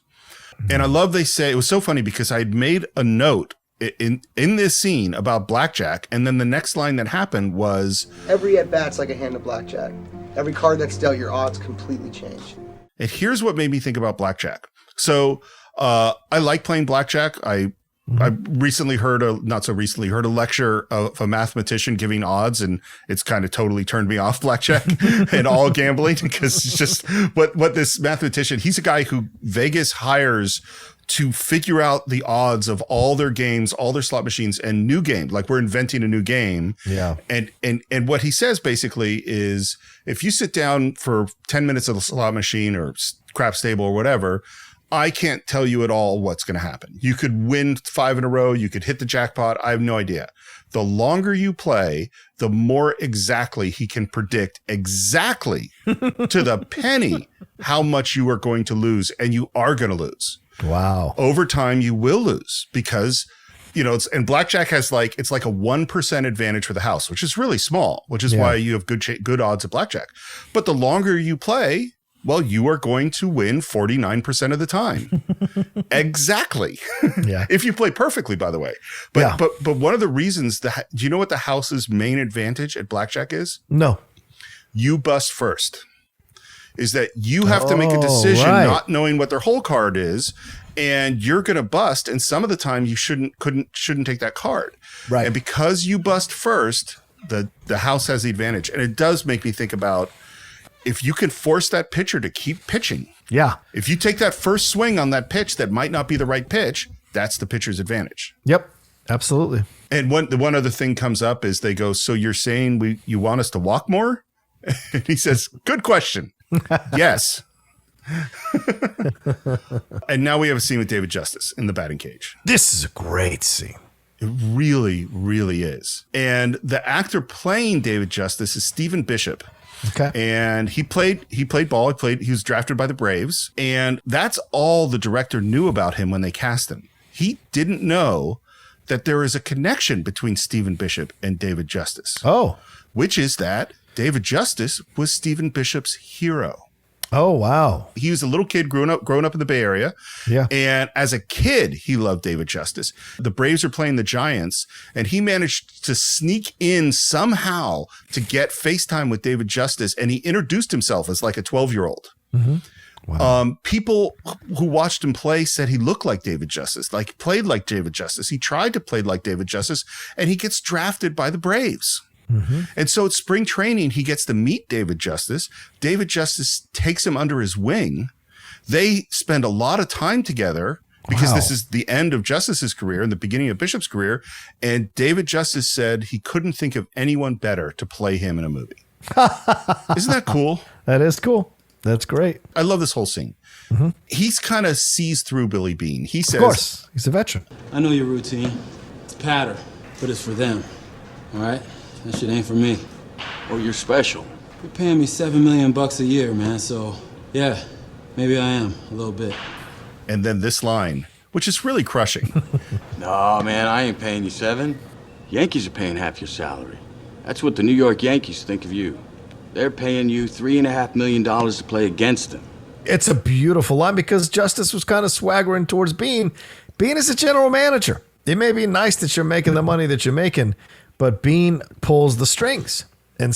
Speaker 3: And I love they say, it was so funny because I had made a note in this scene about blackjack, and then the next line that happened was,
Speaker 2: Every at-bat's like a hand of blackjack. Every card that's dealt, your odds completely change.
Speaker 3: and here's what made me think about blackjack. So I like playing blackjack. I recently heard a lecture of a mathematician giving odds, and it's kind of totally turned me off blackjack and all gambling, because it's just what this mathematician, he's a guy who Vegas hires to figure out the odds of all their games, all their slot machines, and new games. Like, we're inventing a new game.
Speaker 4: Yeah.
Speaker 3: And what he says basically is, if you sit down for 10 minutes of the slot machine or craps table or whatever, I can't tell you at all what's going to happen. You could win 5 in a row. You could hit the jackpot. I have no idea. The longer you play, the more exactly he can predict exactly to the penny how much you are going to lose, and you are going to lose.
Speaker 4: Wow.
Speaker 3: Over time, you will lose because, and blackjack has it's like a 1% advantage for the house, which is really small, which is why you have good odds at blackjack. But the longer you play, Well, you are going to win 49% of the time. Exactly.
Speaker 4: Yeah.
Speaker 3: If you play perfectly, by the way. But one of the reasons do you know what the house's main advantage at blackjack is?
Speaker 4: No.
Speaker 3: You bust first. Is that you have to make a decision not knowing what their whole card is, and you're going to bust, and some of the time you shouldn't take that card.
Speaker 4: Right.
Speaker 3: And because you bust first, the house has the advantage. And it does make me think about if you can force that pitcher to keep pitching.
Speaker 4: Yeah.
Speaker 3: If you take that first swing on that pitch that might not be the right pitch, that's the pitcher's advantage.
Speaker 4: Yep. Absolutely.
Speaker 3: And one other thing comes up is they go, so you're saying you want us to walk more? And he says, good question. Yes. And now we have a scene with David Justice in the batting cage.
Speaker 4: This is a great scene.
Speaker 3: It really, really is. And the actor playing David Justice is Stephen Bishop.
Speaker 4: Okay.
Speaker 3: And he played ball. He was drafted by the Braves. And that's all the director knew about him when they cast him. He didn't know that there is a connection between Stephen Bishop and David Justice.
Speaker 4: Oh.
Speaker 3: Which is that David Justice was Stephen Bishop's hero.
Speaker 4: Oh, wow.
Speaker 3: He was a little kid growing up in the Bay Area.
Speaker 4: Yeah.
Speaker 3: And as a kid, he loved David Justice. The Braves are playing the Giants, and he managed to sneak in somehow to get FaceTime with David Justice, and he introduced himself as like a 12-year-old.
Speaker 4: Mm-hmm. Wow.
Speaker 3: People who watched him play said he looked like David Justice, like played like David Justice. He tried to play like David Justice, and he gets drafted by the Braves.
Speaker 4: Mm-hmm.
Speaker 3: And so at spring training, he gets to meet David Justice. David Justice takes him under his wing. They spend a lot of time together because this is the end of Justice's career and the beginning of Bishop's career. And David Justice said he couldn't think of anyone better to play him in a movie. Isn't that cool?
Speaker 4: That is cool. That's great.
Speaker 3: I love this whole scene.
Speaker 4: Mm-hmm.
Speaker 3: He's kind of sees through Billy Beane. He says,
Speaker 4: of course, he's a veteran.
Speaker 11: I know your routine. It's patter, but it's for them. All right? That shit ain't for me.
Speaker 10: Oh, you're special.
Speaker 11: You're paying me $7 million a year, man, so yeah, maybe I am, a little bit.
Speaker 3: And then this line, which is really crushing.
Speaker 10: No, man, I ain't paying you $7. Yankees are paying half your salary. That's what the New York Yankees think of you. They're paying you $3.5 million to play against them.
Speaker 4: It's a beautiful line because Justice was kind of swaggering towards Beane. Beane is a general manager. It may be nice that you're making the money that you're making, but Beane pulls the strings. And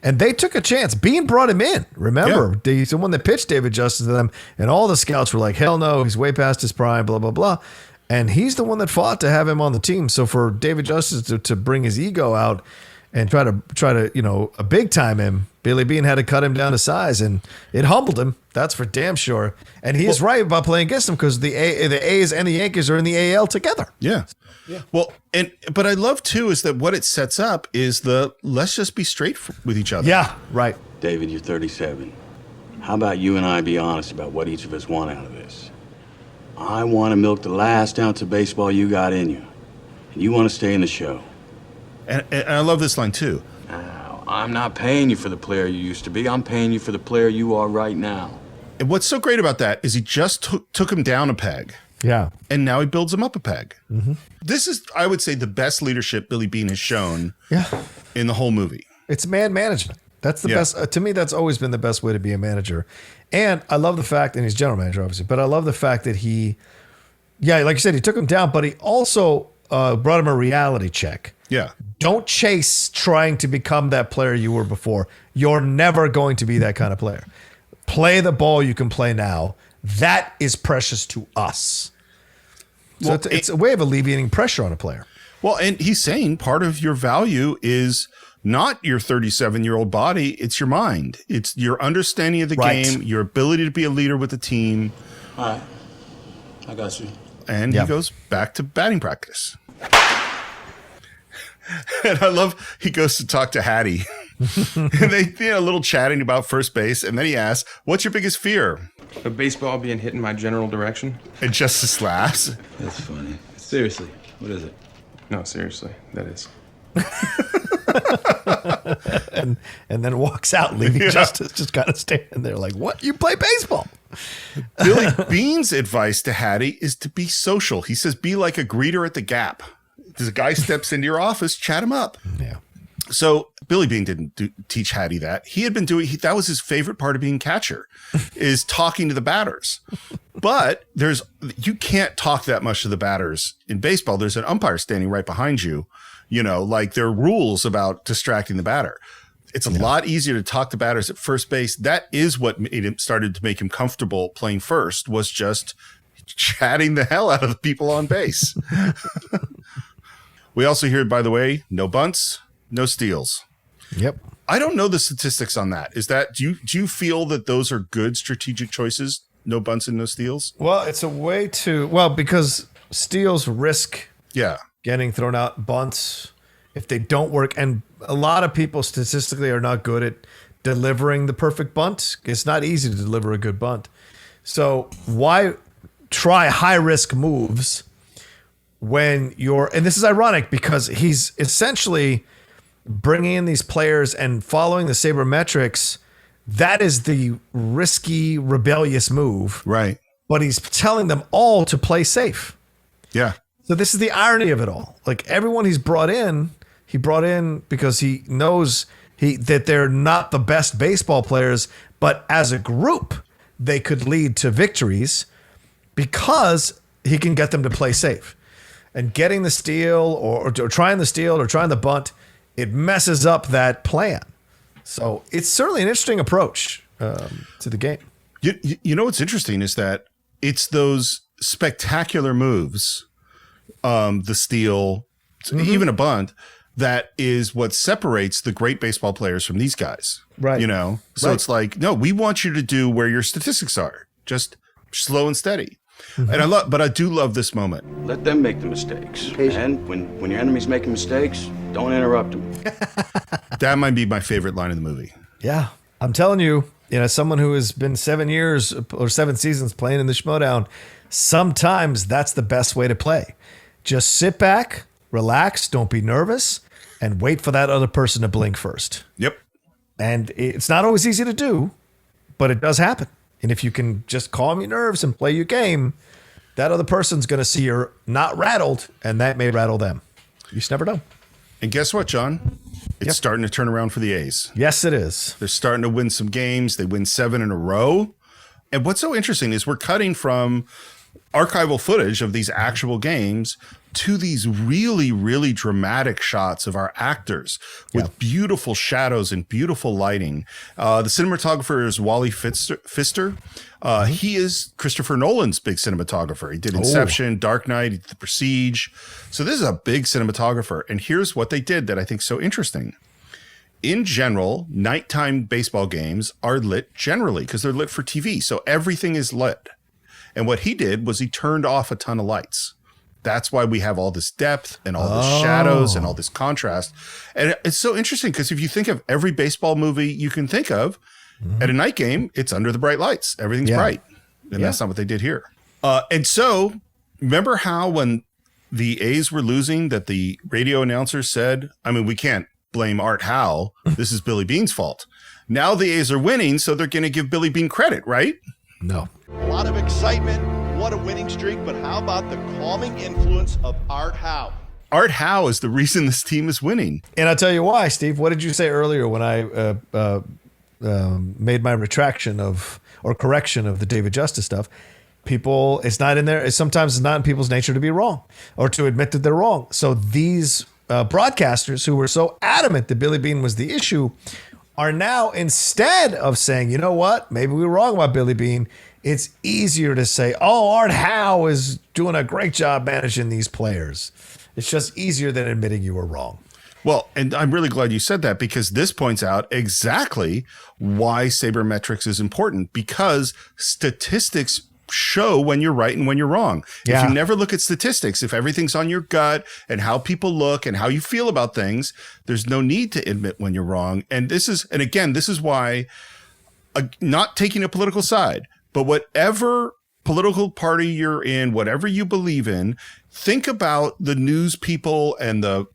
Speaker 4: they took a chance. Beane brought him in. Remember, he's the one that pitched David Justice to them. And all the scouts were like, hell no, he's way past his prime, blah, blah, blah. And he's the one that fought to have him on the team. So for David Justice to bring his ego out and try to a big time him, Billy Beane had to cut him down to size, and it humbled him. That's for damn sure. And he is right about playing against him because the A's and the Yankees are in the AL together.
Speaker 3: Yeah. Yeah. Well, but I love too is that what it sets up is let's just be straight with each other.
Speaker 4: Yeah. Right.
Speaker 10: David, you're 37. How about you and I be honest about what each of us want out of this? I want to milk the last ounce of baseball you got in you, and you want to stay in the show.
Speaker 3: And I love this line too.
Speaker 10: Now, I'm not paying you for the player you used to be. I'm paying you for the player you are right now.
Speaker 3: And what's so great about that is he just took him down a peg.
Speaker 4: Yeah.
Speaker 3: And now he builds him up a peg.
Speaker 4: Mm-hmm.
Speaker 3: This is, I would say, the best leadership Billy Beane has shown in the whole movie.
Speaker 4: It's man management. That's the best. To me, that's always been the best way to be a manager. And I love the fact, and he's general manager, obviously, but I love the fact that like you said, he took him down, but he also brought him a reality check.
Speaker 3: Yeah.
Speaker 4: Don't chase trying to become that player you were before. You're never going to be that kind of player. Play the ball you can play now. That is precious to us. So it's a way of alleviating pressure on a player.
Speaker 3: Well, and he's saying part of your value is not your 37-year-old body, it's your mind. It's your understanding of the game, your ability to be a leader with the team.
Speaker 11: All right. I got you.
Speaker 3: And he goes back to batting practice. And I love he goes to talk to Hattie. And they a little chatting about first base, and then he asks, "What's your biggest fear?"
Speaker 12: A baseball being hit in my general direction.
Speaker 3: And Justice laughs.
Speaker 11: That's funny. Seriously, what is it?
Speaker 12: No, seriously, that is.
Speaker 4: and then walks out, leaving Justice just kind of standing there like, "What? You play baseball?"
Speaker 3: Billy Beane's advice to Hattie is to be social. He says, "Be like a greeter at the Gap. If a guy steps into your office, chat him up."
Speaker 4: Yeah.
Speaker 3: So Billy Bean didn't teach Hattie that. He had been doing, that was his favorite part of being catcher, is talking to the batters. But you can't talk that much to the batters in baseball. There's an umpire standing right behind you. You know, like there are rules about distracting the batter. It's a lot easier to talk to batters at first base. That is what started to make him comfortable playing first, was just chatting the hell out of the people on base. We also hear, by the way, no bunts, no steals.
Speaker 4: Yep.
Speaker 3: I don't know the statistics on that. Do you feel that those are good strategic choices? No bunts and no steals?
Speaker 4: Well, it's a way because steals risk getting thrown out. Bunts, if they don't work, and a lot of people statistically are not good at delivering the perfect bunt. It's not easy to deliver a good bunt. So why try high risk moves when and this is ironic because he's essentially bringing in these players and following the sabermetrics. That is the risky, rebellious move.
Speaker 3: Right.
Speaker 4: But he's telling them all to play safe.
Speaker 3: Yeah.
Speaker 4: So this is the irony of it all. Like everyone he brought in because he knows that they're not the best baseball players, but as a group, they could lead to victories because he can get them to play safe. And getting the steal or trying the steal or trying the bunt, it messes up that plan. So it's certainly an interesting approach to the game.
Speaker 3: You know what's interesting is that it's those spectacular moves, the steal, even a bunt, that is what separates the great baseball players from these guys.
Speaker 4: Right.
Speaker 3: You know? So it's like, no, we want you to do where your statistics are. Just slow and steady. And I do love this moment.
Speaker 10: Let them make the mistakes. And when your enemy's making mistakes, don't interrupt them.
Speaker 3: That might be my favorite line in the movie.
Speaker 4: Yeah. I'm telling you, someone who has been 7 years or 7 seasons playing in the Schmodown, sometimes that's the best way to play. Just sit back, relax, don't be nervous, and wait for that other person to blink first.
Speaker 3: Yep.
Speaker 4: And it's not always easy to do, but it does happen. And if you can just calm your nerves and play your game, that other person's going to see you're not rattled, and that may rattle them. You just never know.
Speaker 3: And guess what, John? It's starting to turn around for the A's.
Speaker 4: Yes, it is.
Speaker 3: They're starting to win some games. They win 7 in a row. And what's so interesting is we're cutting from archival footage of these actual games to these really, really dramatic shots of our actors with beautiful shadows and beautiful lighting. The cinematographer is Wally Pfister. He is Christopher Nolan's big cinematographer. He did Inception, Dark Knight, he did The Prestige. So this is a big cinematographer. And here's what they did that I think is so interesting. In general, nighttime baseball games are lit generally because they're lit for TV. So everything is lit. And what he did was he turned off a ton of lights. That's why we have all this depth and all this shadows and all this contrast. And it's so interesting because if you think of every baseball movie you can think of, at a night game, it's under the bright lights. Everything's bright. And that's not what they did here. And so remember how when the A's were losing that the radio announcer said, I mean, we can't blame Art Howe. This is Billy Bean's fault. Now the A's are winning, so they're going to give Billy Bean credit, right?
Speaker 4: No.
Speaker 13: A lot of excitement. What a winning streak. But how about the calming influence of Art Howe?
Speaker 3: Art Howe is the reason this team is winning.
Speaker 4: And I'll tell you why, Steve. What did you say earlier when I made my retraction or correction of the David Justice stuff? People, it's not in there. Sometimes it's not in people's nature to be wrong or to admit that they're wrong. So these broadcasters who were so adamant that Billy Bean was the issue are now, instead of saying, you know what, maybe we were wrong about Billy Bean, it's easier to say, oh, Art Howe is doing a great job managing these players. It's just easier than admitting you were wrong.
Speaker 3: Well, and I'm really glad you said that because this points out exactly why sabermetrics is important, because statistics show when you're right and when you're wrong.
Speaker 4: Yeah.
Speaker 3: If you never look at statistics, if everything's on your gut and how people look and how you feel about things, there's no need to admit when you're wrong. And this is why, not taking a political side, but whatever political party you're in, whatever you believe in, think about the news people and the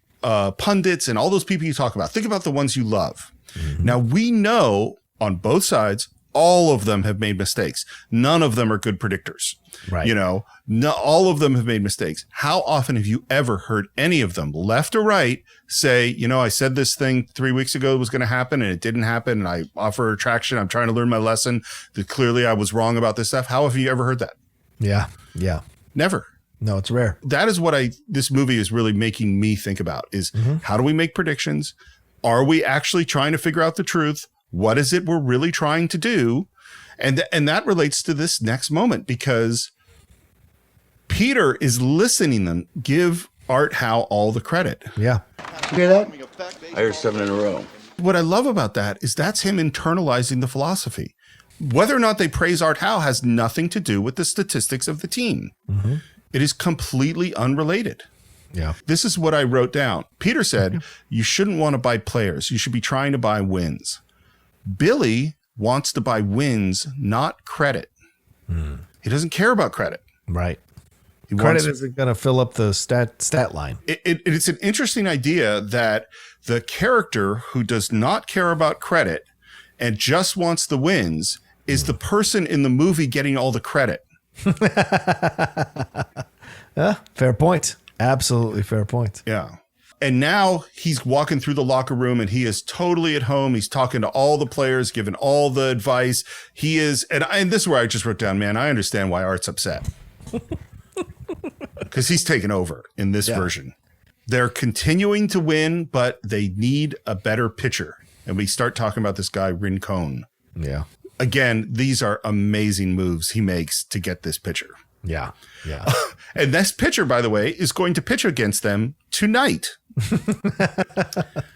Speaker 3: pundits and all those people you talk about. Think about the ones you love. Mm-hmm. Now, we know on both sides all of them have made mistakes. None of them are good predictors.
Speaker 4: Right.
Speaker 3: You know, all of them have made mistakes. How often have you ever heard any of them, left or right, say, you know, I said this thing 3 weeks ago was going to happen and it didn't happen, and I offer a retraction. I'm trying to learn my lesson. That clearly I was wrong about this stuff. How have you ever heard that?
Speaker 4: Yeah. Yeah.
Speaker 3: Never.
Speaker 4: No, it's rare.
Speaker 3: That is what this movie is really making me think about is how do we make predictions? Are we actually trying to figure out the truth? What is it we're really trying to do? And that relates to this next moment, because Peter is listening them give Art Howe all the credit.
Speaker 4: Yeah.
Speaker 2: You hear that?
Speaker 10: I heard 7 in a row.
Speaker 3: What I love about that is that's him internalizing the philosophy. Whether or not they praise Art Howe has nothing to do with the statistics of the team.
Speaker 4: Mm-hmm.
Speaker 3: It is completely unrelated.
Speaker 4: Yeah.
Speaker 3: This is what I wrote down. Peter said, you shouldn't want to buy players. You should be trying to buy wins. Billy wants to buy wins, not credit. He doesn't care about credit.
Speaker 4: Right. Credit isn't going to fill up the stat line.
Speaker 3: It's an interesting idea that the character who does not care about credit and just wants the wins is the person in the movie getting all the credit.
Speaker 4: Yeah, fair point. Absolutely fair point.
Speaker 3: Yeah. And now he's walking through the locker room and he is totally at home. He's talking to all the players, giving all the advice. He is, and this is where I just wrote down, man, I understand why Art's upset. Because he's taken over in this version. They're continuing to win, but they need a better pitcher. And we start talking about this guy, Rincon.
Speaker 4: Yeah.
Speaker 3: Again, these are amazing moves he makes to get this pitcher.
Speaker 4: Yeah. Yeah.
Speaker 3: And this pitcher, by the way, is going to pitch against them tonight.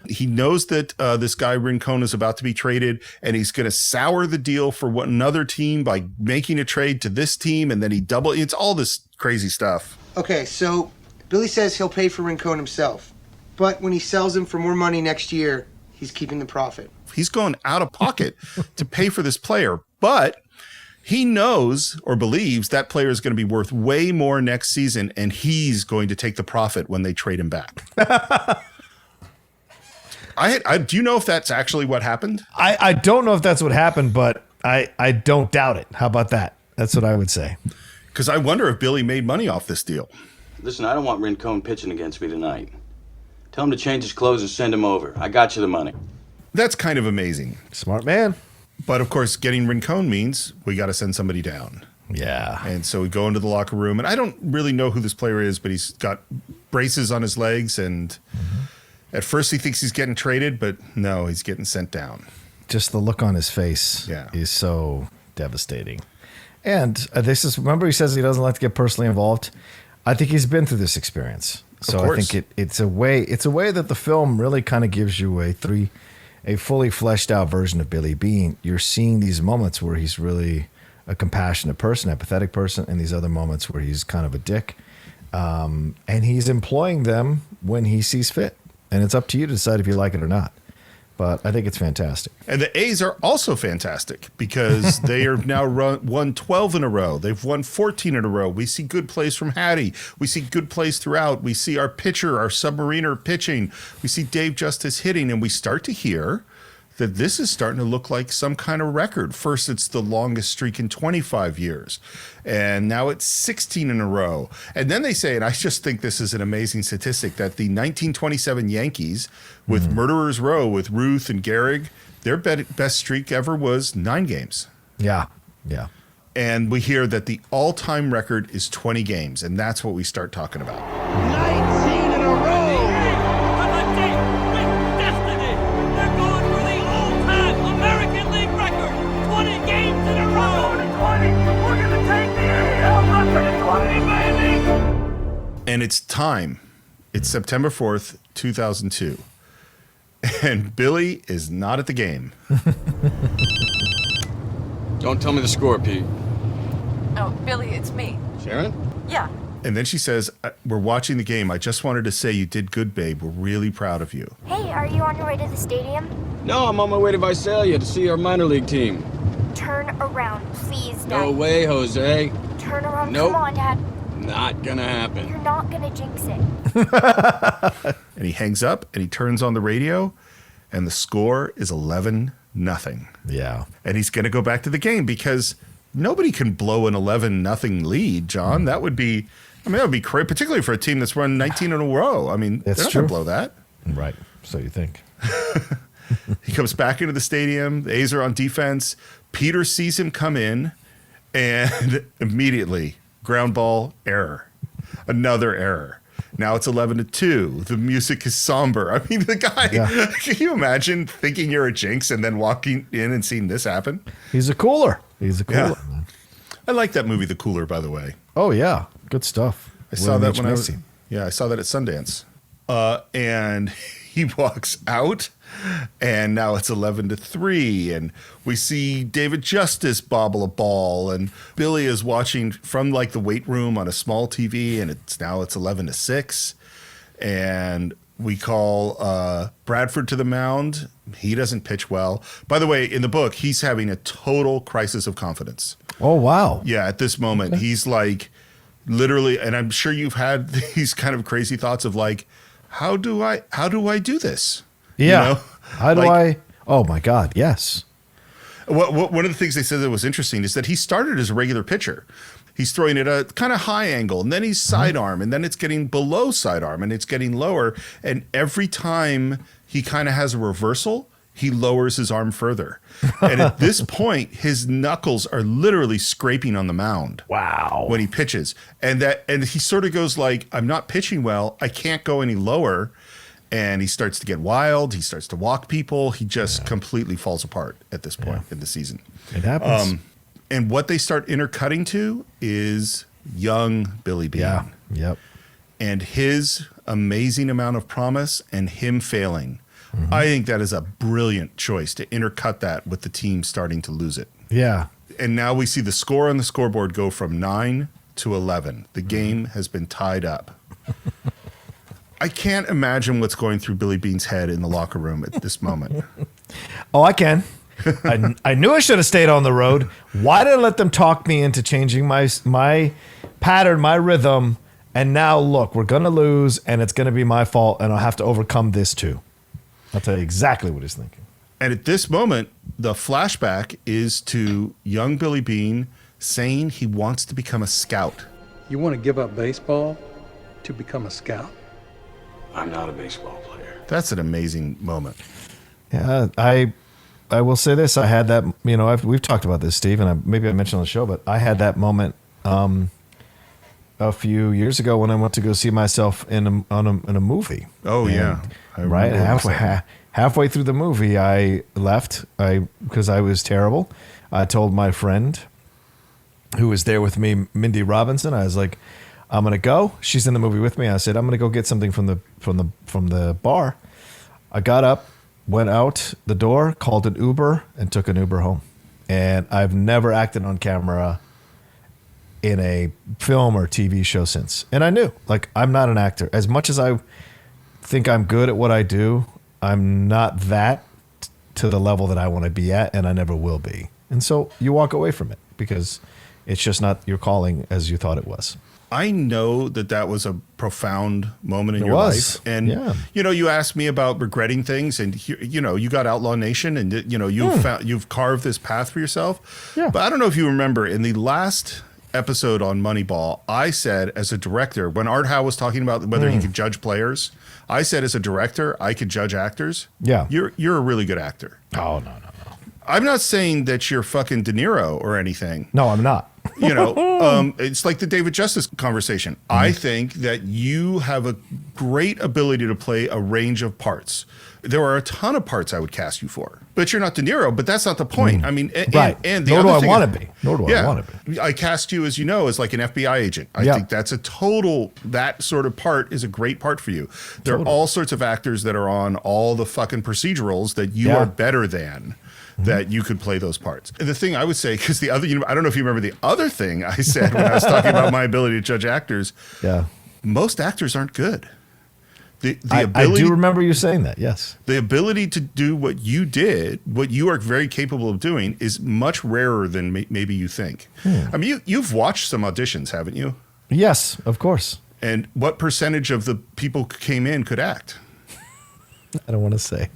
Speaker 3: He knows that this guy Rincon is about to be traded, and he's going to sour the deal for another team by making a trade to this team, and then it's all this crazy stuff.
Speaker 2: Okay, so Billy says he'll pay for Rincon himself, but when he sells him for more money next year, he's keeping the profit.
Speaker 3: He's going out of pocket to pay for this player, but he knows or believes that player is going to be worth way more next season, and he's going to take the profit when they trade him back. Do you know if that's actually what happened?
Speaker 4: I don't know if that's what happened, but I don't doubt it. How about that? That's what I would say.
Speaker 3: Because I wonder if Billy made money off this deal.
Speaker 10: Listen, I don't want Rincon pitching against me tonight. Tell him to change his clothes and send him over. I got you the money.
Speaker 3: That's kind of amazing.
Speaker 4: Smart man.
Speaker 3: But of course, getting Rincon means we got to send somebody down.
Speaker 4: Yeah.
Speaker 3: And so we go into the locker room, and I don't really know who this player is, but he's got braces on his legs, and at first he thinks he's getting traded, but no, he's getting sent down.
Speaker 4: Just the look on his face is so devastating. And remember he says he doesn't like to get personally involved. I think he's been through this experience. So I think it's a way that the film really kind of gives you a fully fleshed out version of Billy Bean. You're seeing these moments where he's really a compassionate person, empathetic person, and these other moments where he's kind of a dick. And he's employing them when he sees fit. And it's up to you to decide if you like it or not. But I think it's fantastic.
Speaker 3: And the A's are also fantastic because they are now won 12 in a row. They've won 14 in a row. We see good plays from Hattie. We see good plays throughout. We see our pitcher, our submariner pitching. We see Dave Justice hitting. And we start to hear that this is starting to look like some kind of record. First, it's the longest streak in 25 years. And now it's 16 in a row. And then they say, and I just think this is an amazing statistic, that the 1927 Yankees with Murderers Row with Ruth and Gehrig, their best streak ever was 9 games.
Speaker 4: Yeah. Yeah.
Speaker 3: And we hear that the all-time record is 20 games. And that's what we start talking about.
Speaker 14: 19 in a row!
Speaker 3: And it's time. It's September 4th, 2002. And Billy is not at the game.
Speaker 10: Don't tell me the score, Pete.
Speaker 15: Oh, Billy, it's me.
Speaker 10: Sharon?
Speaker 15: Yeah.
Speaker 3: And then she says, we're watching the game. I just wanted to say you did good, babe. We're really proud of you.
Speaker 8: Hey, are you on your way to the stadium?
Speaker 10: No, I'm on my way to Visalia to see our minor league team.
Speaker 8: Turn around, please, Dad.
Speaker 10: No way, Jose.
Speaker 8: Turn around.
Speaker 10: Nope.
Speaker 8: Come on, Dad.
Speaker 10: Not gonna happen.
Speaker 8: You're not gonna jinx it.
Speaker 3: And he hangs up and he turns on the radio, and the score is 11-0. nothing.
Speaker 4: Yeah.
Speaker 3: And he's going to go back to the game because nobody can blow an 11-0 lead, John. That would be, that would be crazy, particularly for a team that's run 19 in a row. I mean, they're not going to blow that.
Speaker 4: Right. So you think.
Speaker 3: He comes back into the stadium. The A's are on defense. Peter sees him come in and immediately ground ball error. Another error. Now it's 11-2. The music is somber. I mean, the guy, can you imagine thinking you're a jinx and then walking in and seeing this happen?
Speaker 4: He's a cooler.
Speaker 3: Yeah. I like that movie, The Cooler, by the way.
Speaker 4: Oh, yeah. Good stuff.
Speaker 3: I saw that when I was, I saw that at Sundance. And he walks out, and now it's 11-3, and we see David Justice bobble a ball, and Billy is watching from like the weight room on a small TV, and it's 11-6, and we call Bradford to the mound. He doesn't pitch well. By the way, in the book, he's having a total crisis of confidence.
Speaker 4: Oh, wow.
Speaker 3: Yeah, at this moment, he's like literally, and I'm sure you've had these kind of crazy thoughts of like, how do I do this?
Speaker 4: Yeah.
Speaker 3: You know?
Speaker 4: How do I? Oh my God. Yes.
Speaker 3: One of the things they said that was interesting is that he started as a regular pitcher. He's throwing at a kind of high angle, and then he's sidearm, and then it's getting below sidearm, and it's getting lower. And every time he kind of has a reversal, he lowers his arm further. And at this point, his knuckles are literally scraping on the mound.
Speaker 4: Wow.
Speaker 3: When he pitches. And he sort of goes like, I'm not pitching well. I can't go any lower. And he starts to get wild. He starts to walk people. He just completely falls apart at this point in the season.
Speaker 4: It happens.
Speaker 3: And what they start intercutting to is young Billy Beane.
Speaker 4: Yeah. Yep.
Speaker 3: And his amazing amount of promise and him failing. Mm-hmm. I think that is a brilliant choice to intercut that with the team starting to lose it.
Speaker 4: Yeah.
Speaker 3: And now we see the score on the scoreboard go from 9 to 11. The game has been tied up. I can't imagine what's going through Billy Beane's head in the locker room at this moment.
Speaker 4: Oh, I can. I knew I should have stayed on the road. Why did I let them talk me into changing my pattern, my rhythm? And now, look, we're going to lose, and it's going to be my fault, and I'll have to overcome this too. I'll tell you exactly what he's thinking.
Speaker 3: And at this moment, the flashback is to young Billy Beane saying he wants to become a scout.
Speaker 16: You want to give up baseball to become a scout?
Speaker 10: I'm not a baseball player.
Speaker 3: That's an amazing moment.
Speaker 4: Yeah, I will say this. I had that, we've talked about this, Steve, and maybe I mentioned on the show, but I had that moment a few years ago when I went to go see myself in a movie.
Speaker 3: Oh,
Speaker 4: and,
Speaker 3: yeah.
Speaker 4: Right? Halfway through the movie, I left because I was terrible. I told my friend who was there with me, Mindy Robinson, I was like, I'm going to go. She's in the movie with me. I said, I'm going to go get something from the bar. I got up, went out the door, called an Uber, and took an Uber home. And I've never acted on camera in a film or TV show since. And I knew, I'm not an actor. As much as I think I'm good at what I do, I'm not that to the level that I want to be at, and I never will be. And so you walk away from it because it's just not your calling as you thought it was.
Speaker 3: I know that was a profound moment in your life. And, you asked me about regretting things, and, you got Outlaw Nation, and, you've carved this path for yourself.
Speaker 4: Yeah.
Speaker 3: But I don't know if you remember, in the last episode on Moneyball, I said as a director, when Art Howe was talking about whether he could judge players, I said as a director, I could judge actors.
Speaker 4: Yeah.
Speaker 3: You're a really good actor.
Speaker 4: Oh, no.
Speaker 3: I'm not saying that you're fucking De Niro or anything.
Speaker 4: No, I'm not.
Speaker 3: It's like the David Justice conversation. I think that you have a great ability to play a range of parts. There are a ton of parts I would cast you for, but you're not De Niro. But that's not the point. I mean, and the
Speaker 4: Nor do
Speaker 3: other
Speaker 4: I
Speaker 3: thing,
Speaker 4: want to be. Nor do I want to be.
Speaker 3: I cast you, as you know, as like an FBI agent. I think that's that sort of part is a great part for you. There are all sorts of actors that are on all the fucking procedurals that you are better than. That you could play those parts. And the thing I would say, because the other, I don't know if you remember the other thing I said when I was talking about my ability to judge actors.
Speaker 4: Yeah.
Speaker 3: Most actors aren't good.
Speaker 4: I do remember you saying that, yes.
Speaker 3: The ability to do what you did, what you are very capable of doing, is much rarer than maybe you think. I mean, you've watched some auditions, haven't you?
Speaker 4: Yes, of course.
Speaker 3: And what percentage of the people who came in could act?
Speaker 4: I don't want to say.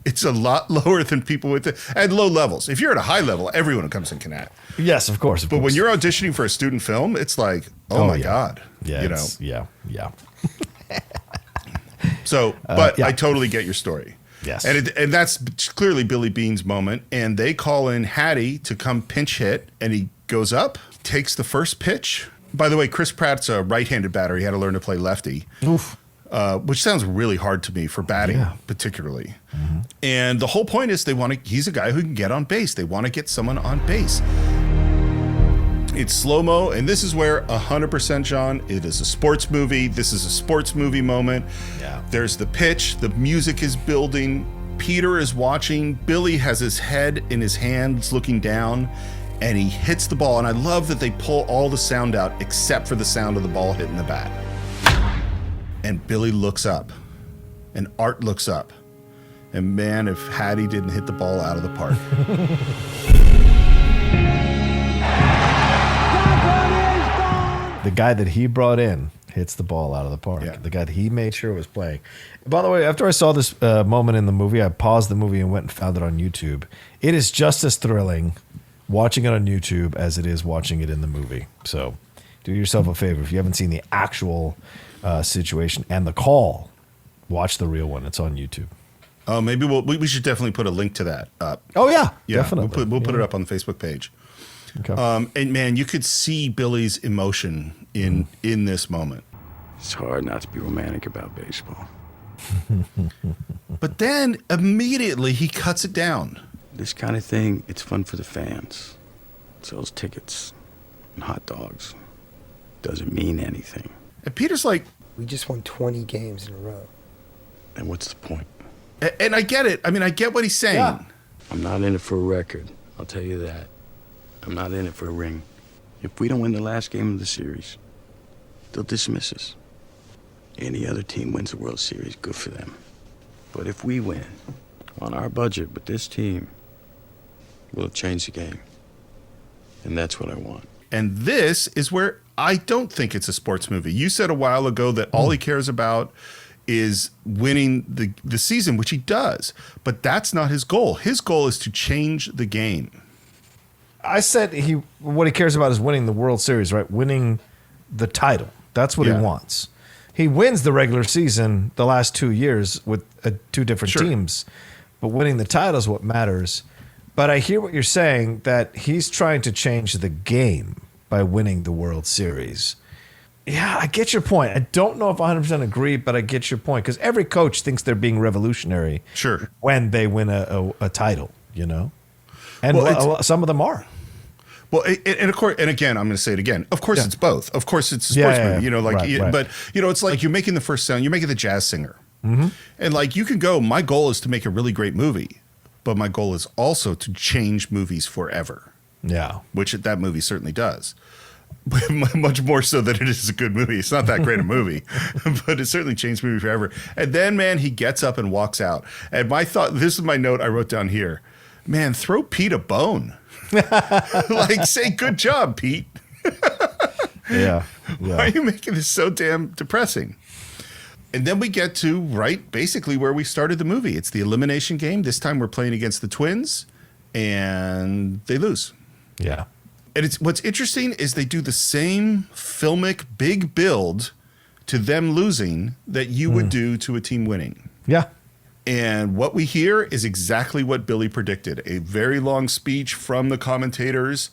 Speaker 3: It's a lot lower than people at low levels. If you're at a high level, everyone who comes in can act.
Speaker 4: Yes, of course.
Speaker 3: But when you're auditioning for a student film, it's like, oh my God.
Speaker 4: Yeah,
Speaker 3: you know?
Speaker 4: Yeah.
Speaker 3: So, but I totally get your story.
Speaker 4: Yes.
Speaker 3: And that's clearly Billy Bean's moment. And they call in Hattie to come pinch hit. And he goes up, takes the first pitch. By the way, Chris Pratt's a right-handed batter. He had to learn to play lefty.
Speaker 4: Oof.
Speaker 3: Which sounds really hard to me for batting, particularly. Mm-hmm. And the whole point is he's a guy who can get on base. They want to get someone on base. It's slow-mo, and this is where 100%, John, it is a sports movie. This is a sports movie moment.
Speaker 4: Yeah.
Speaker 3: There's the pitch. The music is building. Peter is watching. Billy has his head in his hands looking down, and he hits the ball. And I love that they pull all the sound out except for the sound of the ball hitting the bat. And Billy looks up, and Art looks up. And man, if Hattie didn't hit the ball out of the park.
Speaker 4: The guy that he brought in hits the ball out of the park.
Speaker 3: Yeah.
Speaker 4: The guy that he made sure was playing. By the way, after I saw this moment in the movie, I paused the movie and went and found it on YouTube. It is just as thrilling watching it on YouTube as it is watching it in the movie. So do yourself a favor. If you haven't seen the actual situation and the call, watch the real one. It's on YouTube.
Speaker 3: Oh, maybe we should definitely put a link to that up.
Speaker 4: Oh, yeah,
Speaker 3: definitely. We'll put
Speaker 4: Yeah.
Speaker 3: it up on the Facebook page.
Speaker 4: Okay.
Speaker 3: And man, you could see Billy's emotion in this moment.
Speaker 10: It's hard not to be romantic about baseball.
Speaker 3: But then immediately he cuts it down.
Speaker 10: This kind of thing, it's fun for the fans. Sells tickets and hot dogs. Doesn't mean anything.
Speaker 3: And Peter's like,
Speaker 2: we just won 20 games in a row.
Speaker 10: And what's the point?
Speaker 3: And I get it. I mean, I get what he's saying.
Speaker 10: Yeah. I'm not in it for a record. I'll tell you that. I'm not in it for a ring. If we don't win the last game of the series, they'll dismiss us. Any other team wins the World Series, good for them. But if we win, on our budget with this team, we'll change the game. And that's what I want.
Speaker 3: And this is where I don't think it's a sports movie. You said a while ago that all he cares about is winning the season, which he does. But that's not his goal. His goal is to change the game.
Speaker 4: I said what he cares about is winning the World Series, right? Winning the title. That's what he wants. He wins the regular season the last 2 years with two different teams, but winning the title is what matters. But I hear what you're saying, that he's trying to change the game by winning the World Series. Yeah, I get your point. I don't know if I 100% agree, but I get your point, because every coach thinks they're being revolutionary when they win a title, you know? And some of them are.
Speaker 3: Well, and of course, and again, I'm going to say it again. Of course, it's both. Of course, it's a sports movie. You know, like,
Speaker 4: Right.
Speaker 3: but you know, it's like you're making the first sound. You're making the jazz singer, and like you can go. My goal is to make a really great movie, but my goal is also to change movies forever.
Speaker 4: Yeah,
Speaker 3: which that movie certainly does. Much more so than it is a good movie. It's not that great a movie, but it certainly changed movie forever. And then, man, he gets up and walks out. And my thought, this is my note I wrote down here. Man, throw Pete a bone. Like, say, good job, Pete.
Speaker 4: Yeah.
Speaker 3: Why are you making this so damn depressing? And then we get to basically where we started the movie. It's the elimination game. This time we're playing against the Twins, and they lose.
Speaker 4: Yeah.
Speaker 3: And what's interesting is they do the same filmic big build to them losing that you would do to a team winning.
Speaker 4: Yeah.
Speaker 3: And what we hear is exactly what Billy predicted. A very long speech from the commentators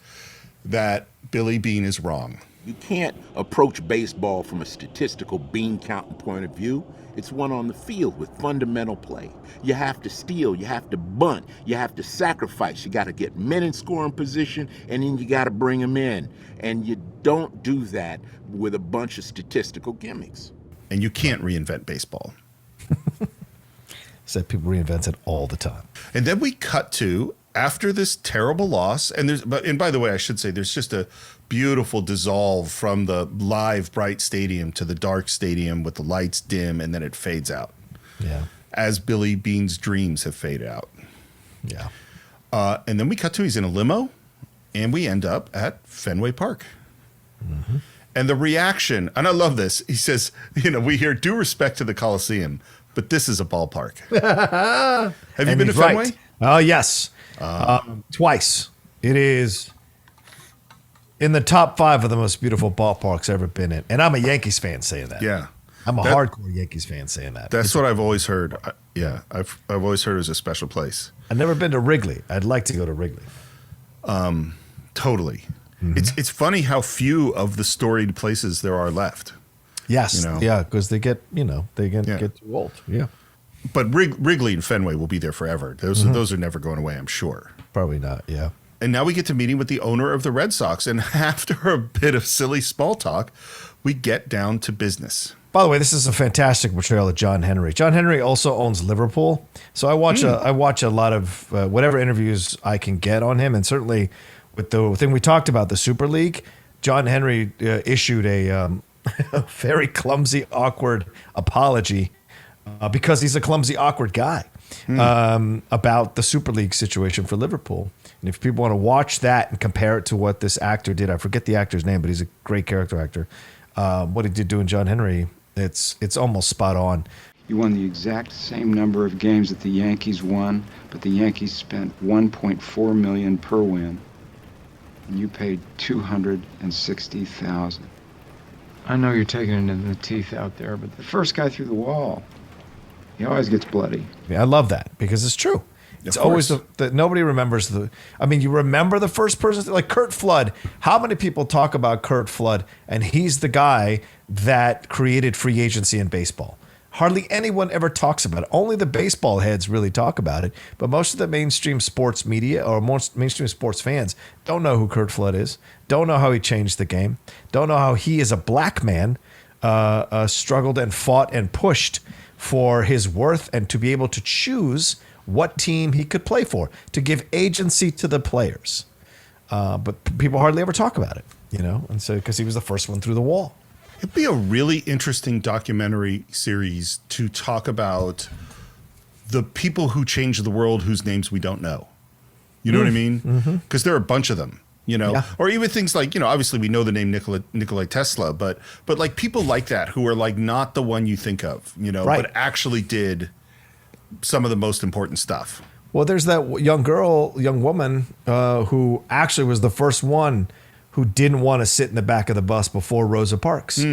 Speaker 3: that Billy Bean is wrong.
Speaker 7: You can't approach baseball from a statistical bean counting point of view. It's one on the field with fundamental play. You have to steal, you have to bunt, you have to sacrifice. You got to get men in scoring position, and then you got to bring them in. And you don't do that with a bunch of statistical gimmicks.
Speaker 3: And you can't reinvent baseball.
Speaker 4: Said people reinvent it all the time.
Speaker 3: And then we cut to after this terrible loss, and by the way, I should say there's just a beautiful dissolve from the live bright stadium to the dark stadium with the lights dim, and then it fades out.
Speaker 4: Yeah.
Speaker 3: As Billy Bean's dreams have faded out.
Speaker 4: Yeah.
Speaker 3: And then we cut to he's in a limo, and we end up at Fenway Park. And the reaction, and I love this, he says, we hear due respect to the Colosseum, but this is a ballpark. Have you been to
Speaker 4: he's right.
Speaker 3: Fenway?
Speaker 4: Oh, yes. Twice. It is in the top 5 of the most beautiful ballparks I've ever been in. And I'm a Yankees fan saying that.
Speaker 3: Yeah.
Speaker 4: I'm a hardcore Yankees fan saying that.
Speaker 3: That's what I've always heard. I've always heard it was a special place.
Speaker 4: I've never been to Wrigley. I'd like to go to Wrigley.
Speaker 3: Totally. It's funny how few of the storied places there are left.
Speaker 4: Yes. Yeah, because they get get too old. Yeah.
Speaker 3: But Wrigley and Fenway will be there forever. Those are never going away, I'm sure.
Speaker 4: Probably not, yeah.
Speaker 3: And now we get to meeting with the owner of the Red Sox. And after a bit of silly small talk, we get down to business.
Speaker 4: By the way, this is a fantastic portrayal of John Henry. John Henry also owns Liverpool. So I watch a lot of whatever interviews I can get on him. And certainly with the thing we talked about, the Super League, John Henry issued a very clumsy, awkward apology because he's a clumsy, awkward guy about the Super League situation for Liverpool. And if people want to watch that and compare it to what this actor did, I forget the actor's name, but he's a great character actor. What he did doing John Henry, it's almost spot on.
Speaker 17: You won the exact same number of games that the Yankees won, but the Yankees spent $1.4 million per win, and you paid $260,000. I know you're taking it in the teeth out there, but the first guy through the wall, he always gets bloody.
Speaker 4: Yeah, I love that because it's true. It's always that nobody remembers you remember the first person, like Curt Flood. How many people talk about Curt Flood? And he's the guy that created free agency in baseball. Hardly anyone ever talks about it. Only the baseball heads really talk about it. But most of the mainstream sports media or most mainstream sports fans don't know who Curt Flood is, don't know how he changed the game, don't know how he, as a black man, struggled and fought and pushed for his worth and to be able to choose what team he could play for, to give agency to the players. But people hardly ever talk about it, and so because he was the first one through the wall.
Speaker 3: It'd be a really interesting documentary series to talk about the people who changed the world whose names we don't know. You know what I mean? Because there are a bunch of them, or even things like, obviously we know the name Nikola Tesla, but like people like that who are like not the one you think of,
Speaker 4: Right.
Speaker 3: but actually did some of the most important stuff.
Speaker 4: Well, there's that young woman who actually was the first one who didn't want to sit in the back of the bus before Rosa Parks.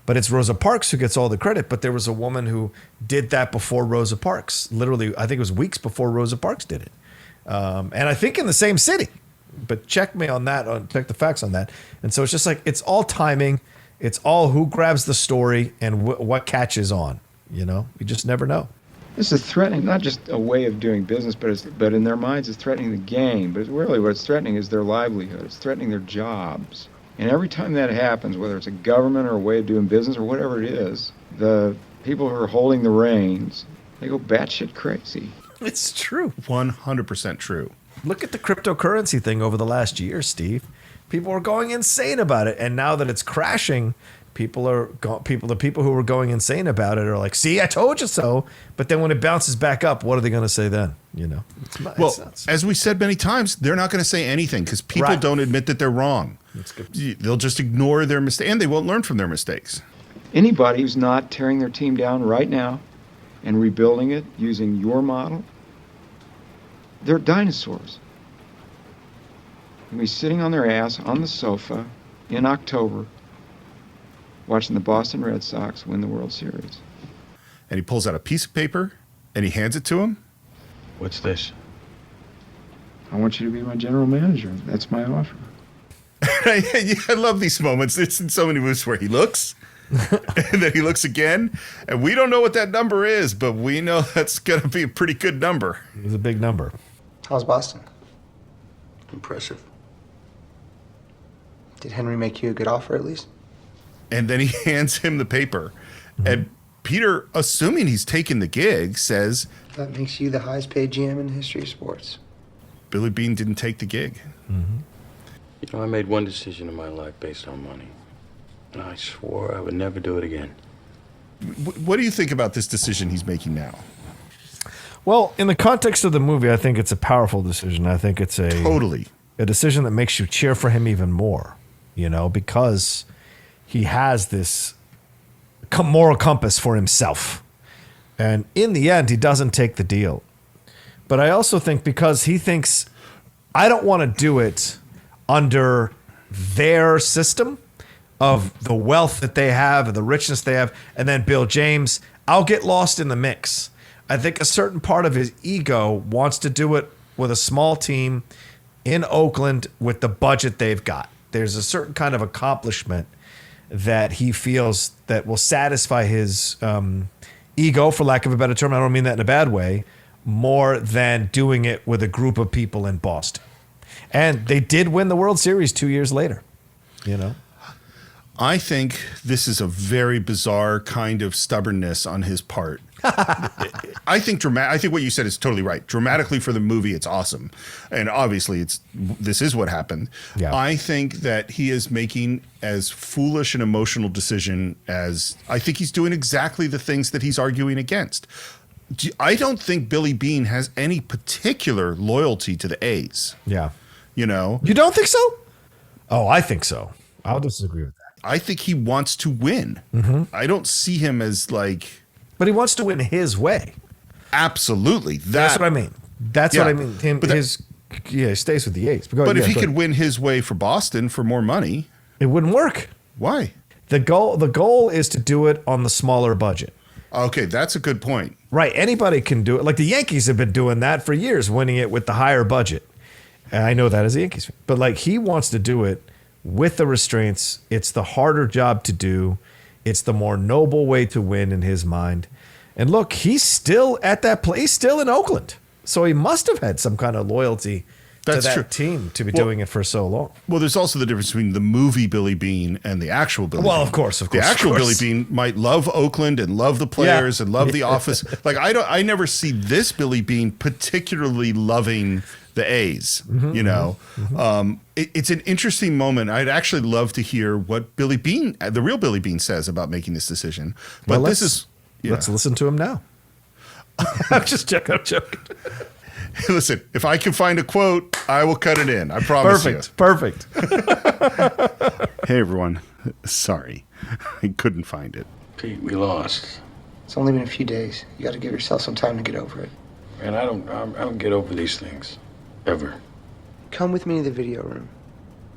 Speaker 4: But it's Rosa Parks who gets all the credit. But there was a woman who did that before Rosa Parks. Literally, I think it was weeks before Rosa Parks did it. And I think in the same city. But check me on that, check the facts on that. And so it's just like, it's all timing. It's all who grabs the story and what catches on. You just never know.
Speaker 17: This is threatening, not just a way of doing business, but in their minds it's threatening the game. But really what it's threatening is their livelihood. It's threatening their jobs. And every time that happens, whether it's a government or a way of doing business or whatever it is, the people who are holding the reins, they go batshit crazy.
Speaker 4: It's true.
Speaker 3: 100% true.
Speaker 4: Look at the cryptocurrency thing over the last year, Steve. People are going insane about it. And now that it's crashing, the people who were going insane about it are like, see, I told you so. But then when it bounces back up, what are they going to say then? It's nuts.
Speaker 3: As we said many times, they're not going to say anything because people don't admit that they're wrong. That's good. They'll just ignore their mistake and they won't learn from their mistakes.
Speaker 17: Anybody who's not tearing their team down right now and rebuilding it using your model, they're dinosaurs. They'll be sitting on their ass on the sofa in October watching the Boston Red Sox win the World Series.
Speaker 3: And he pulls out a piece of paper and he hands it to him.
Speaker 10: What's this?
Speaker 17: I want you to be my general manager. That's my offer.
Speaker 3: I love these moments. It's in so many movies where he looks and then he looks again. And we don't know what that number is, but we know that's going to be a pretty good number.
Speaker 4: It's a big number.
Speaker 2: How's Boston?
Speaker 1: Impressive.
Speaker 2: Did Henry make you a good offer at least?
Speaker 3: And then he hands him the paper. And Peter, assuming he's taken the gig, says,
Speaker 2: That makes you the highest paid GM in the history of sports.
Speaker 3: Billy Beane didn't take the gig.
Speaker 10: I made one decision in my life based on money. And I swore I would never do it again.
Speaker 3: What do you think about this decision he's making now?
Speaker 4: Well, in the context of the movie, I think it's a powerful decision. I think it's a decision that makes you cheer for him even more, because he has this moral compass for himself. And in the end, he doesn't take the deal. But I also think because he thinks, I don't want to do it under their system of the wealth that they have and the richness they have, and then Bill James, I'll get lost in the mix. I think a certain part of his ego wants to do it with a small team in Oakland with the budget they've got. There's a certain kind of accomplishment that he feels that will satisfy his ego, for lack of a better term. I don't mean that in a bad way, more than doing it with a group of people in Boston. And they did win the World Series 2 years later, you know?
Speaker 3: I think this is a very bizarre kind of stubbornness on his part. I think what you said is totally right. Dramatically for the movie, it's awesome, and obviously, this is what happened.
Speaker 4: Yeah.
Speaker 3: I think that he is making as foolish an emotional decision as I think he's doing exactly the things that he's arguing against. I don't think Billy Beane has any particular loyalty to the A's.
Speaker 4: Yeah.
Speaker 3: You know?
Speaker 4: You don't think so? Oh, I think so. I'll disagree with that.
Speaker 3: I think he wants to win.
Speaker 4: Mm-hmm.
Speaker 3: I don't see him as like...
Speaker 4: But he wants to win his way.
Speaker 3: Absolutely.
Speaker 4: That's what I mean. That's what I mean. He stays with the A's.
Speaker 3: But if he could win his way for Boston for more money...
Speaker 4: It wouldn't work.
Speaker 3: Why?
Speaker 4: The goal is to do it on the smaller budget.
Speaker 3: Okay, that's a good point.
Speaker 4: Right. Anybody can do it. Like the Yankees have been doing that for years, winning it with the higher budget. And I know that as a Yankees fan. But like he wants to do it with the restraints. It's the harder job to do. It's the more noble way to win in his mind. And look, he's still at that place. He's still in Oakland. So he must have had some kind of loyalty to that team to be doing it for so long.
Speaker 3: Well, there's also the difference between the movie Billy Beane and the actual Billy Beane.
Speaker 4: Well, of course.
Speaker 3: The actual Billy Beane might love Oakland and love the players and love the office. Like I never see this Billy Beane particularly loving the A's, you know. It's an interesting moment. I'd actually love to hear what Billy Beane, the real Billy Beane, says about making this decision. But let's
Speaker 4: listen to him now. I'm just joking.
Speaker 3: Listen, if I can find a quote, I will cut it in. I promise you.
Speaker 4: Perfect.
Speaker 3: Hey, everyone. Sorry. I couldn't find it.
Speaker 10: Pete, we lost.
Speaker 2: It's only been a few days. You got to give yourself some time to get over it.
Speaker 10: Man, I don't get over these things. Ever.
Speaker 2: Come with me to the video room.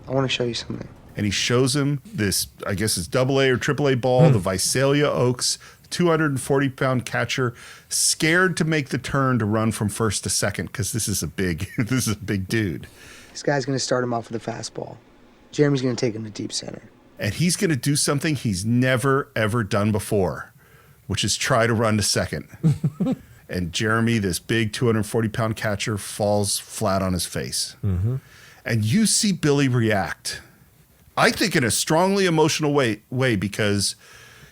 Speaker 2: I want to show you something.
Speaker 3: And he shows him this, I guess it's AA or AAA ball, the Visalia Oaks, 240-pound catcher, scared to make the turn to run from first to second because this is a big dude.
Speaker 2: This guy's going to start him off with a fastball. Jeremy's going to take him to deep center.
Speaker 3: And he's going to do something he's never, ever done before, which is try to run to second. And Jeremy, this big 240-pound catcher, falls flat on his face.
Speaker 4: Mm-hmm.
Speaker 3: And you see Billy react, I think in a strongly emotional way because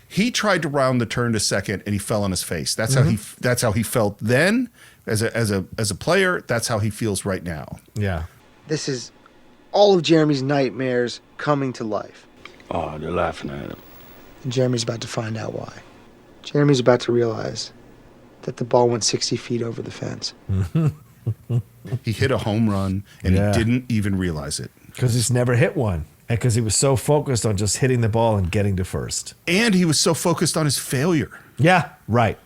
Speaker 3: he tried to round the turn to second and he fell on his face. That's how he felt then as a player. That's how he feels right now.
Speaker 4: Yeah.
Speaker 2: This is all of Jeremy's nightmares coming to life.
Speaker 10: Oh, they're laughing at him.
Speaker 2: And Jeremy's about to find out why. Jeremy's about to realize that the ball went 60 feet over the fence.
Speaker 3: He hit a home run and he didn't even realize it.
Speaker 4: Because he's never hit one. And because he was so focused on just hitting the ball and getting to first.
Speaker 3: And he was so focused on his failure.
Speaker 4: Yeah, right.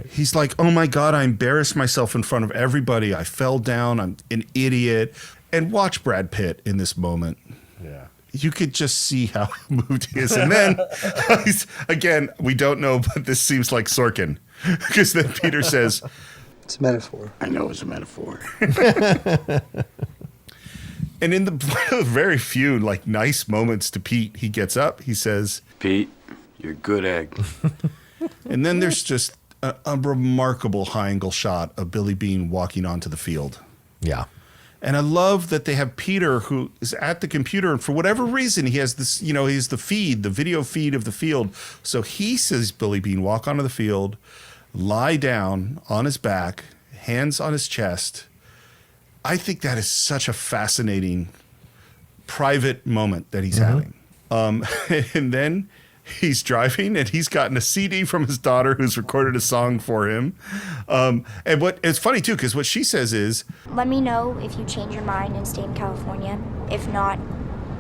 Speaker 3: He's like, oh my God, I embarrassed myself in front of everybody. I fell down. I'm an idiot. And watch Brad Pitt in this moment.
Speaker 4: Yeah.
Speaker 3: You could just see how moved he is. And then, again, we don't know, but this seems like Sorkin. Because then Peter says,
Speaker 2: it's a metaphor.
Speaker 10: I know it's a metaphor.
Speaker 3: And in the very few nice moments to Pete, he gets up. He says,
Speaker 10: Pete, you're a good egg.
Speaker 3: And then there's just a remarkable high angle shot of Billy Beane walking onto the field.
Speaker 4: Yeah.
Speaker 3: And I love that they have Peter who is at the computer. And for whatever reason, he has this, he's the video feed of the field. So he says, Billy Beane, walk onto the field, lie down on his back, hands on his chest. I think that is such a fascinating private moment that he's having. And then he's driving and he's gotten a CD from his daughter who's recorded a song for him. And it's funny too, because what she says is,
Speaker 8: let me know if you change your mind and stay in California. If not,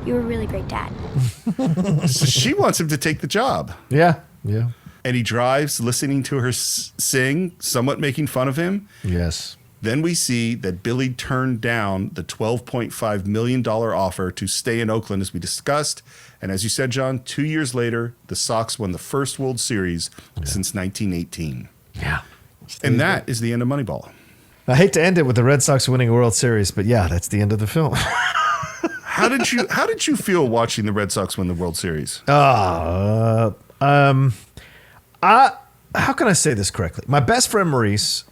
Speaker 8: you're a really great dad.
Speaker 3: So she wants him to take the job.
Speaker 4: Yeah.
Speaker 3: and he drives listening to her sing, somewhat making fun of him.
Speaker 4: Yes.
Speaker 3: Then we see that Billy turned down the $12.5 million offer to stay in Oakland, as we discussed. And as you said, John, 2 years later, the Sox won the first World Series since 1918.
Speaker 4: Yeah.
Speaker 3: And that is the end of Moneyball.
Speaker 4: I hate to end it with the Red Sox winning a World Series, but yeah, that's the end of the film.
Speaker 3: How did you feel watching the Red Sox win the World Series?
Speaker 4: How can I say this correctly? My best friend Maurice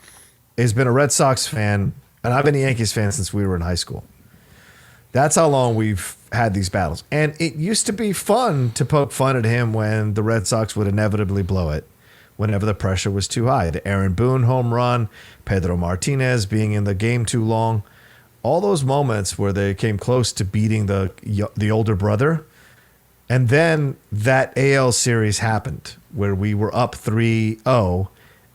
Speaker 4: has been a Red Sox fan, and I've been a Yankees fan since we were in high school. That's how long we've had these battles. And it used to be fun to poke fun at him when the Red Sox would inevitably blow it whenever the pressure was too high. The Aaron Boone home run, Pedro Martinez being in the game too long, all those moments where they came close to beating the older brother. And then that AL series happened where we were up 3-0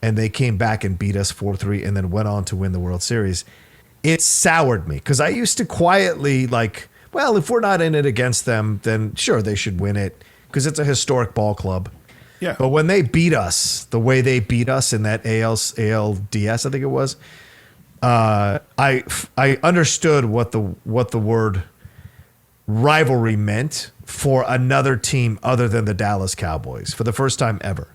Speaker 4: and they came back and beat us 4-3 and then went on to win the World Series. It soured me because I used to quietly like, well, if we're not in it against them, then sure, they should win it because it's a historic ball club.
Speaker 3: Yeah.
Speaker 4: But when they beat us the way they beat us in that ALDS, I think it was, I understood what the word rivalry meant for another team other than the Dallas Cowboys for the first time ever.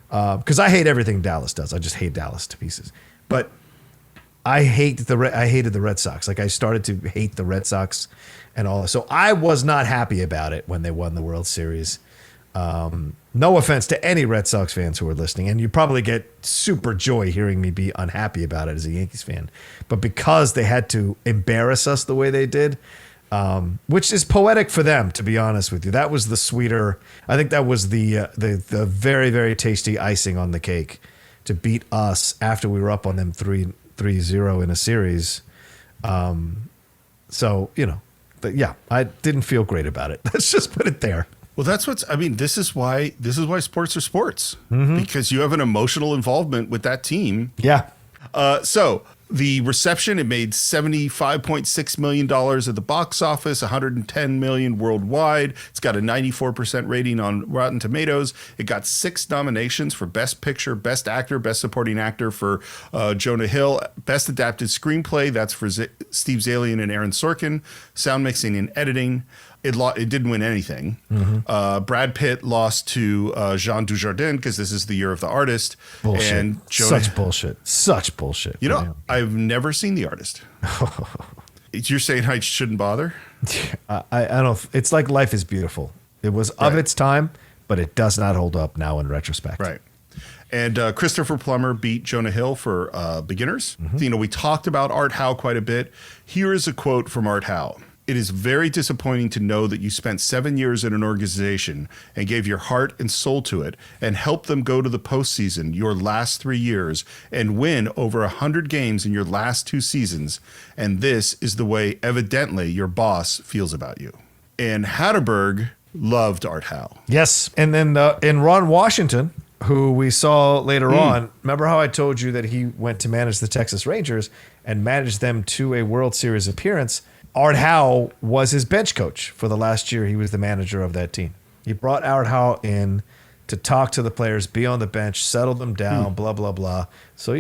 Speaker 4: Because I hate everything Dallas does. I just hate Dallas to pieces. But I hated the Red Sox. Like I started to hate the Red Sox and all. So I was not happy about it when they won the World Series. No offense to any Red Sox fans who are listening, and you probably get super joy hearing me be unhappy about it as a Yankees fan. But because they had to embarrass us the way they did, which is poetic for them, to be honest with you. That was the sweeter. I think that was the very, very tasty icing on the cake to beat us after we were up on them 3-0 in a series. So, but yeah, I didn't feel great about it. Let's just put it there.
Speaker 3: Well, this is why sports are sports, because you have an emotional involvement with that team.
Speaker 4: Yeah.
Speaker 3: So the reception, it made $75.6 million at the box office, $110 million worldwide. It's got a 94% rating on Rotten Tomatoes. It got 6 nominations for Best Picture, Best Actor, Best Supporting Actor for Jonah Hill, Best Adapted Screenplay, that's for Steve Zalian and Aaron Sorkin, Sound Mixing and Editing. It didn't win anything. Brad Pitt lost to Jean Dujardin because this is the year of the artist.
Speaker 4: Bullshit.
Speaker 3: And
Speaker 4: Such bullshit.
Speaker 3: I've never seen The Artist. You're saying I shouldn't bother?
Speaker 4: I don't. It's like Life is Beautiful. It was of its time, but it does not hold up now in retrospect.
Speaker 3: Right. And Christopher Plummer beat Jonah Hill for Beginners. We talked about Art Howe quite a bit. Here is a quote from Art Howe. It is very disappointing to know that you spent 7 years in an organization and gave your heart and soul to it and helped them go to the postseason your last 3 years and win over 100 games in your last 2 seasons. And this is the way, evidently, your boss feels about you. And Hatterberg loved Art Howe.
Speaker 4: Yes. And then in Ron Washington, who we saw later on, remember how I told you that he went to manage the Texas Rangers and managed them to a World Series appearance? Art Howe was his bench coach for the last year he was the manager of that team. He brought Art Howe in to talk to the players, be on the bench, settle them down, blah, blah, blah. So,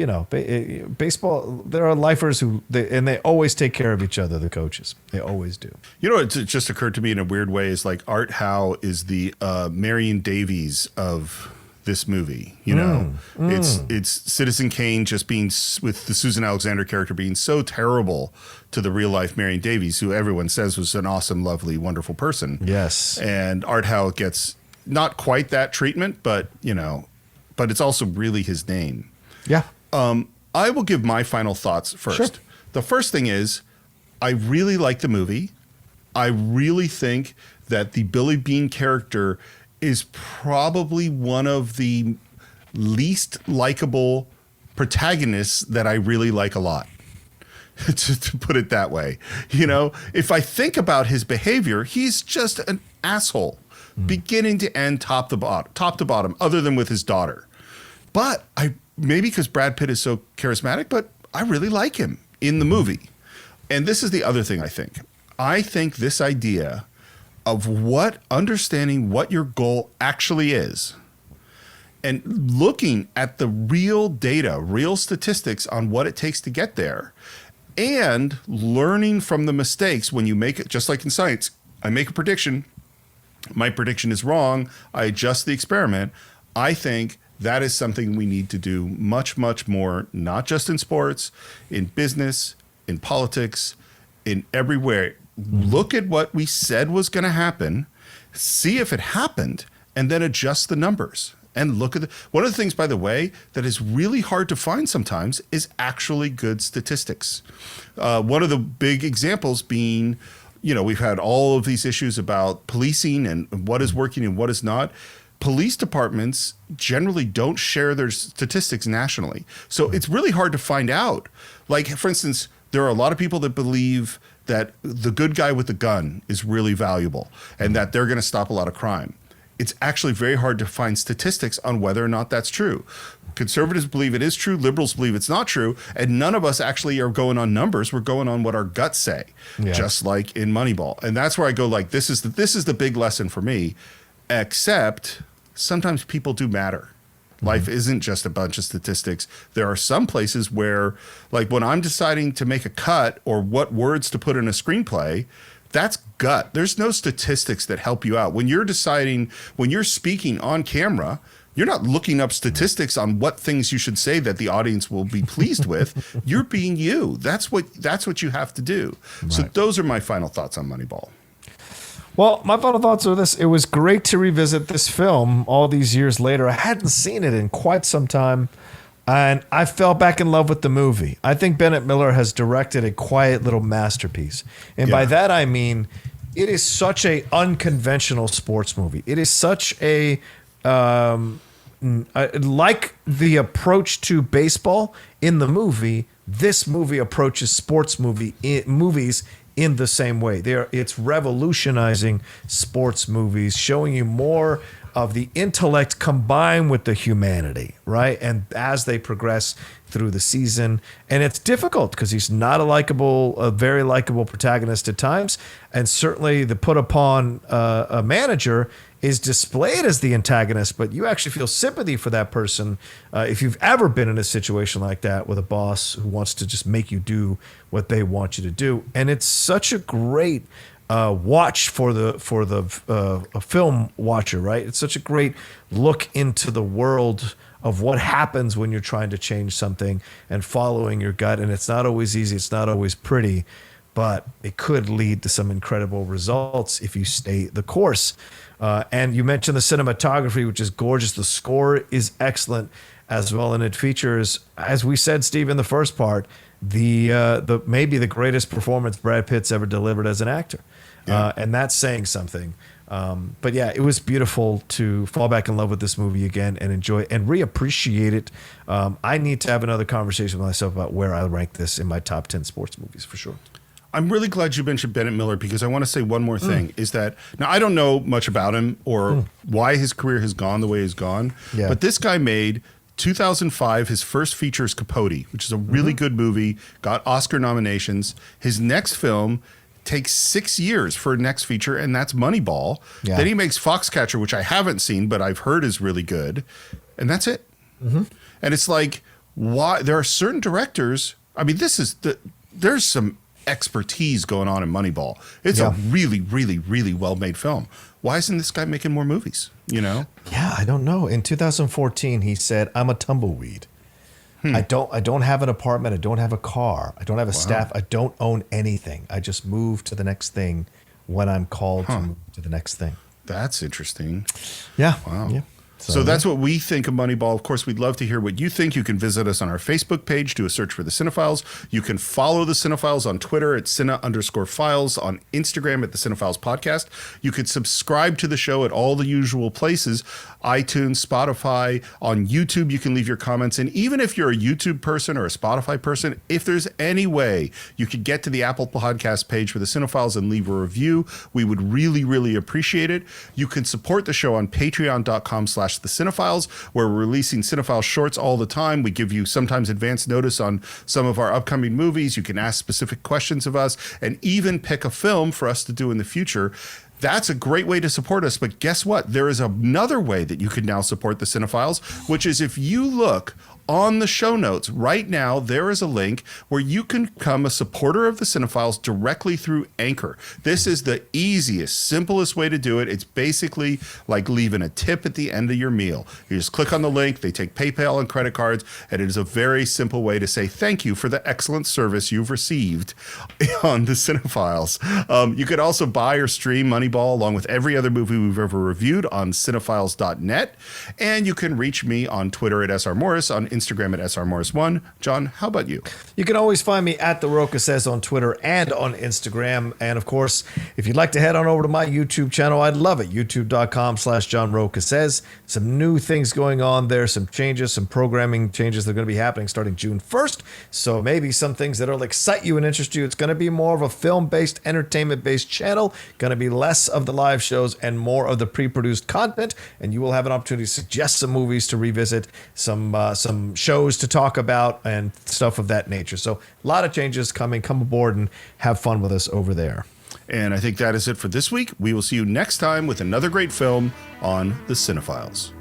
Speaker 4: baseball, there are lifers and they always take care of each other, the coaches. They always do.
Speaker 3: It just occurred to me in a weird way is like Art Howe is the Marion Davies of this movie. It's Citizen Kane just being, with the Susan Alexander character being so terrible to the real life Marion Davies, who everyone says was an awesome, lovely, wonderful person.
Speaker 4: Yes.
Speaker 3: And Art Howe gets not quite that treatment, but it's also really his name.
Speaker 4: Yeah.
Speaker 3: I will give my final thoughts first.
Speaker 4: Sure.
Speaker 3: The first thing is, I really like the movie. I really think that the Billy Bean character is probably one of the least likable protagonists that I really like a lot. to put it that way. If I think about his behavior, he's just an asshole, beginning to end, top to bottom, other than with his daughter. But maybe because Brad Pitt is so charismatic, but I really like him in the movie. And this is the other thing I think. I think this idea of understanding what your goal actually is and looking at the real data, real statistics on what it takes to get there, and learning from the mistakes when you make it, just like in science, I make a prediction, my prediction is wrong, I adjust the experiment. I think that is something we need to do much, much more, not just in sports, in business, in politics, in everywhere. Look at what we said was going to happen, see if it happened, and then adjust the numbers. And look at one of the things, by the way, that is really hard to find sometimes is actually good statistics. One of the big examples being, we've had all of these issues about policing and what is working and what is not. Police departments generally don't share their statistics nationally. So it's really hard to find out. Like, for instance, there are a lot of people that believe that the good guy with the gun is really valuable and that they're going to stop a lot of crime. It's actually very hard to find statistics on whether or not that's true. Conservatives believe it is true, liberals believe it's not true, and none of us actually are going on numbers. We're going on what our guts say, just like in Moneyball. And that's where I go, like, this is the big lesson for me, except sometimes people do matter. Life isn't just a bunch of statistics. There are some places where, like when I'm deciding to make a cut or what words to put in a screenplay, that's gut. There's no statistics that help you out. When you're deciding, when you're speaking on camera, you're not looking up statistics on what things you should say that the audience will be pleased with. You're being you. That's what you have to do. Right. So those are my final thoughts on Moneyball.
Speaker 4: Well, my final thoughts are this. It was great to revisit this film all these years later. I hadn't seen it in quite some time, and I fell back in love with the movie. I think Bennett Miller has directed a quiet little masterpiece. And by that, I mean, it is such a unconventional sports movie. It is such a, like the approach to baseball in the movie, this movie approaches sports movies in the same way. It's revolutionizing sports movies, showing you more of the intellect combined with the humanity, right? And as they progress through the season, and it's difficult because he's not a very likable protagonist at times, and certainly the put upon a manager is displayed as the antagonist, but you actually feel sympathy for that person if you've ever been in a situation like that with a boss who wants to just make you do what they want you to do. And it's such a great watch for the film watcher, right? It's such a great look into the world of what happens when you're trying to change something and following your gut. And it's not always easy. It's not always pretty, but it could lead to some incredible results if you stay the course. And you mentioned the cinematography, which is gorgeous. The score is excellent as well. And it features, as we said, Steve, in the first part, the maybe the greatest performance Brad Pitt's ever delivered as an actor. And that's saying something. But yeah, it was beautiful to fall back in love with this movie again and enjoy it and reappreciate it. I need to have another conversation with myself about where I rank this in my top 10 sports movies for sure.
Speaker 3: I'm really glad you mentioned Bennett Miller because I want to say one more thing is that now I don't know much about him or why his career has gone the way it's gone, but this guy made 2005 his first feature is Capote, which is a really good movie, got Oscar nominations. His next film takes 6 years for a next feature, and that's Moneyball. Then he makes Foxcatcher, which I haven't seen, but I've heard is really good, and that's it. And it's like, why there are certain directors. I mean, there's some expertise going on in Moneyball. It's a really, really, really well-made film. Why isn't this guy making more movies? Yeah,
Speaker 4: I don't know. In 2014, he said, "I'm a tumbleweed. I don't have an apartment. I don't have a car. I don't have a staff. I don't own anything. I just move to the next thing when I'm called to move to the next thing."
Speaker 3: That's interesting.
Speaker 4: Yeah.
Speaker 3: Wow.
Speaker 4: Yeah.
Speaker 3: So that's what we think of Moneyball. Of course, we'd love to hear what you think. You can visit us on our Facebook page, do a search for the Cine-Files. You can follow the Cine-Files on Twitter at Cine_Files, on Instagram at the Cine-Files Podcast. You could subscribe to the show at all the usual places, iTunes, Spotify, on YouTube. You can leave your comments. And even if you're a YouTube person or a Spotify person, if there's any way you could get to the Apple Podcast page for the Cine-Files and leave a review, we would really, really appreciate it. You can support the show on patreon.com/the Cine-Files, where we're releasing Cine-Files shorts all the time. We give you sometimes advance notice on some of our upcoming movies. You can ask specific questions of us and even pick a film for us to do in the future. That's a great way to support us. But guess what? There is another way that you can now support the Cine-Files, which is if you look on the show notes right now, there is a link where you can become a supporter of the Cine-Files directly through Anchor. This is the easiest, simplest way to do it. It's basically like leaving a tip at the end of your meal. You just click on the link, they take PayPal and credit cards, and it is a very simple way to say thank you for the excellent service you've received on the Cine-Files. You could also buy or stream Moneyball along with every other movie we've ever reviewed on cinephiles.net. And you can reach me on Twitter at SRMorris, on Instagram at SRMorris1. John, how about you?
Speaker 4: You can always find me at The Roca Says on Twitter and on Instagram. And of course, if you'd like to head on over to my YouTube channel, I'd love it. YouTube.com/John Roca Says. Some new things going on there, some changes, some programming changes that are going to be happening starting June 1st. So maybe some things that'll excite you and interest you. It's going to be more of a film-based, entertainment-based channel. Going to be less of the live shows and more of the pre-produced content. And you will have an opportunity to suggest some movies to revisit, some shows to talk about, and stuff of that nature. So a lot of changes coming. Come aboard and have fun with us over there.
Speaker 3: And I think that is it for this week. We will see you next time with another great film on the Cine-Files.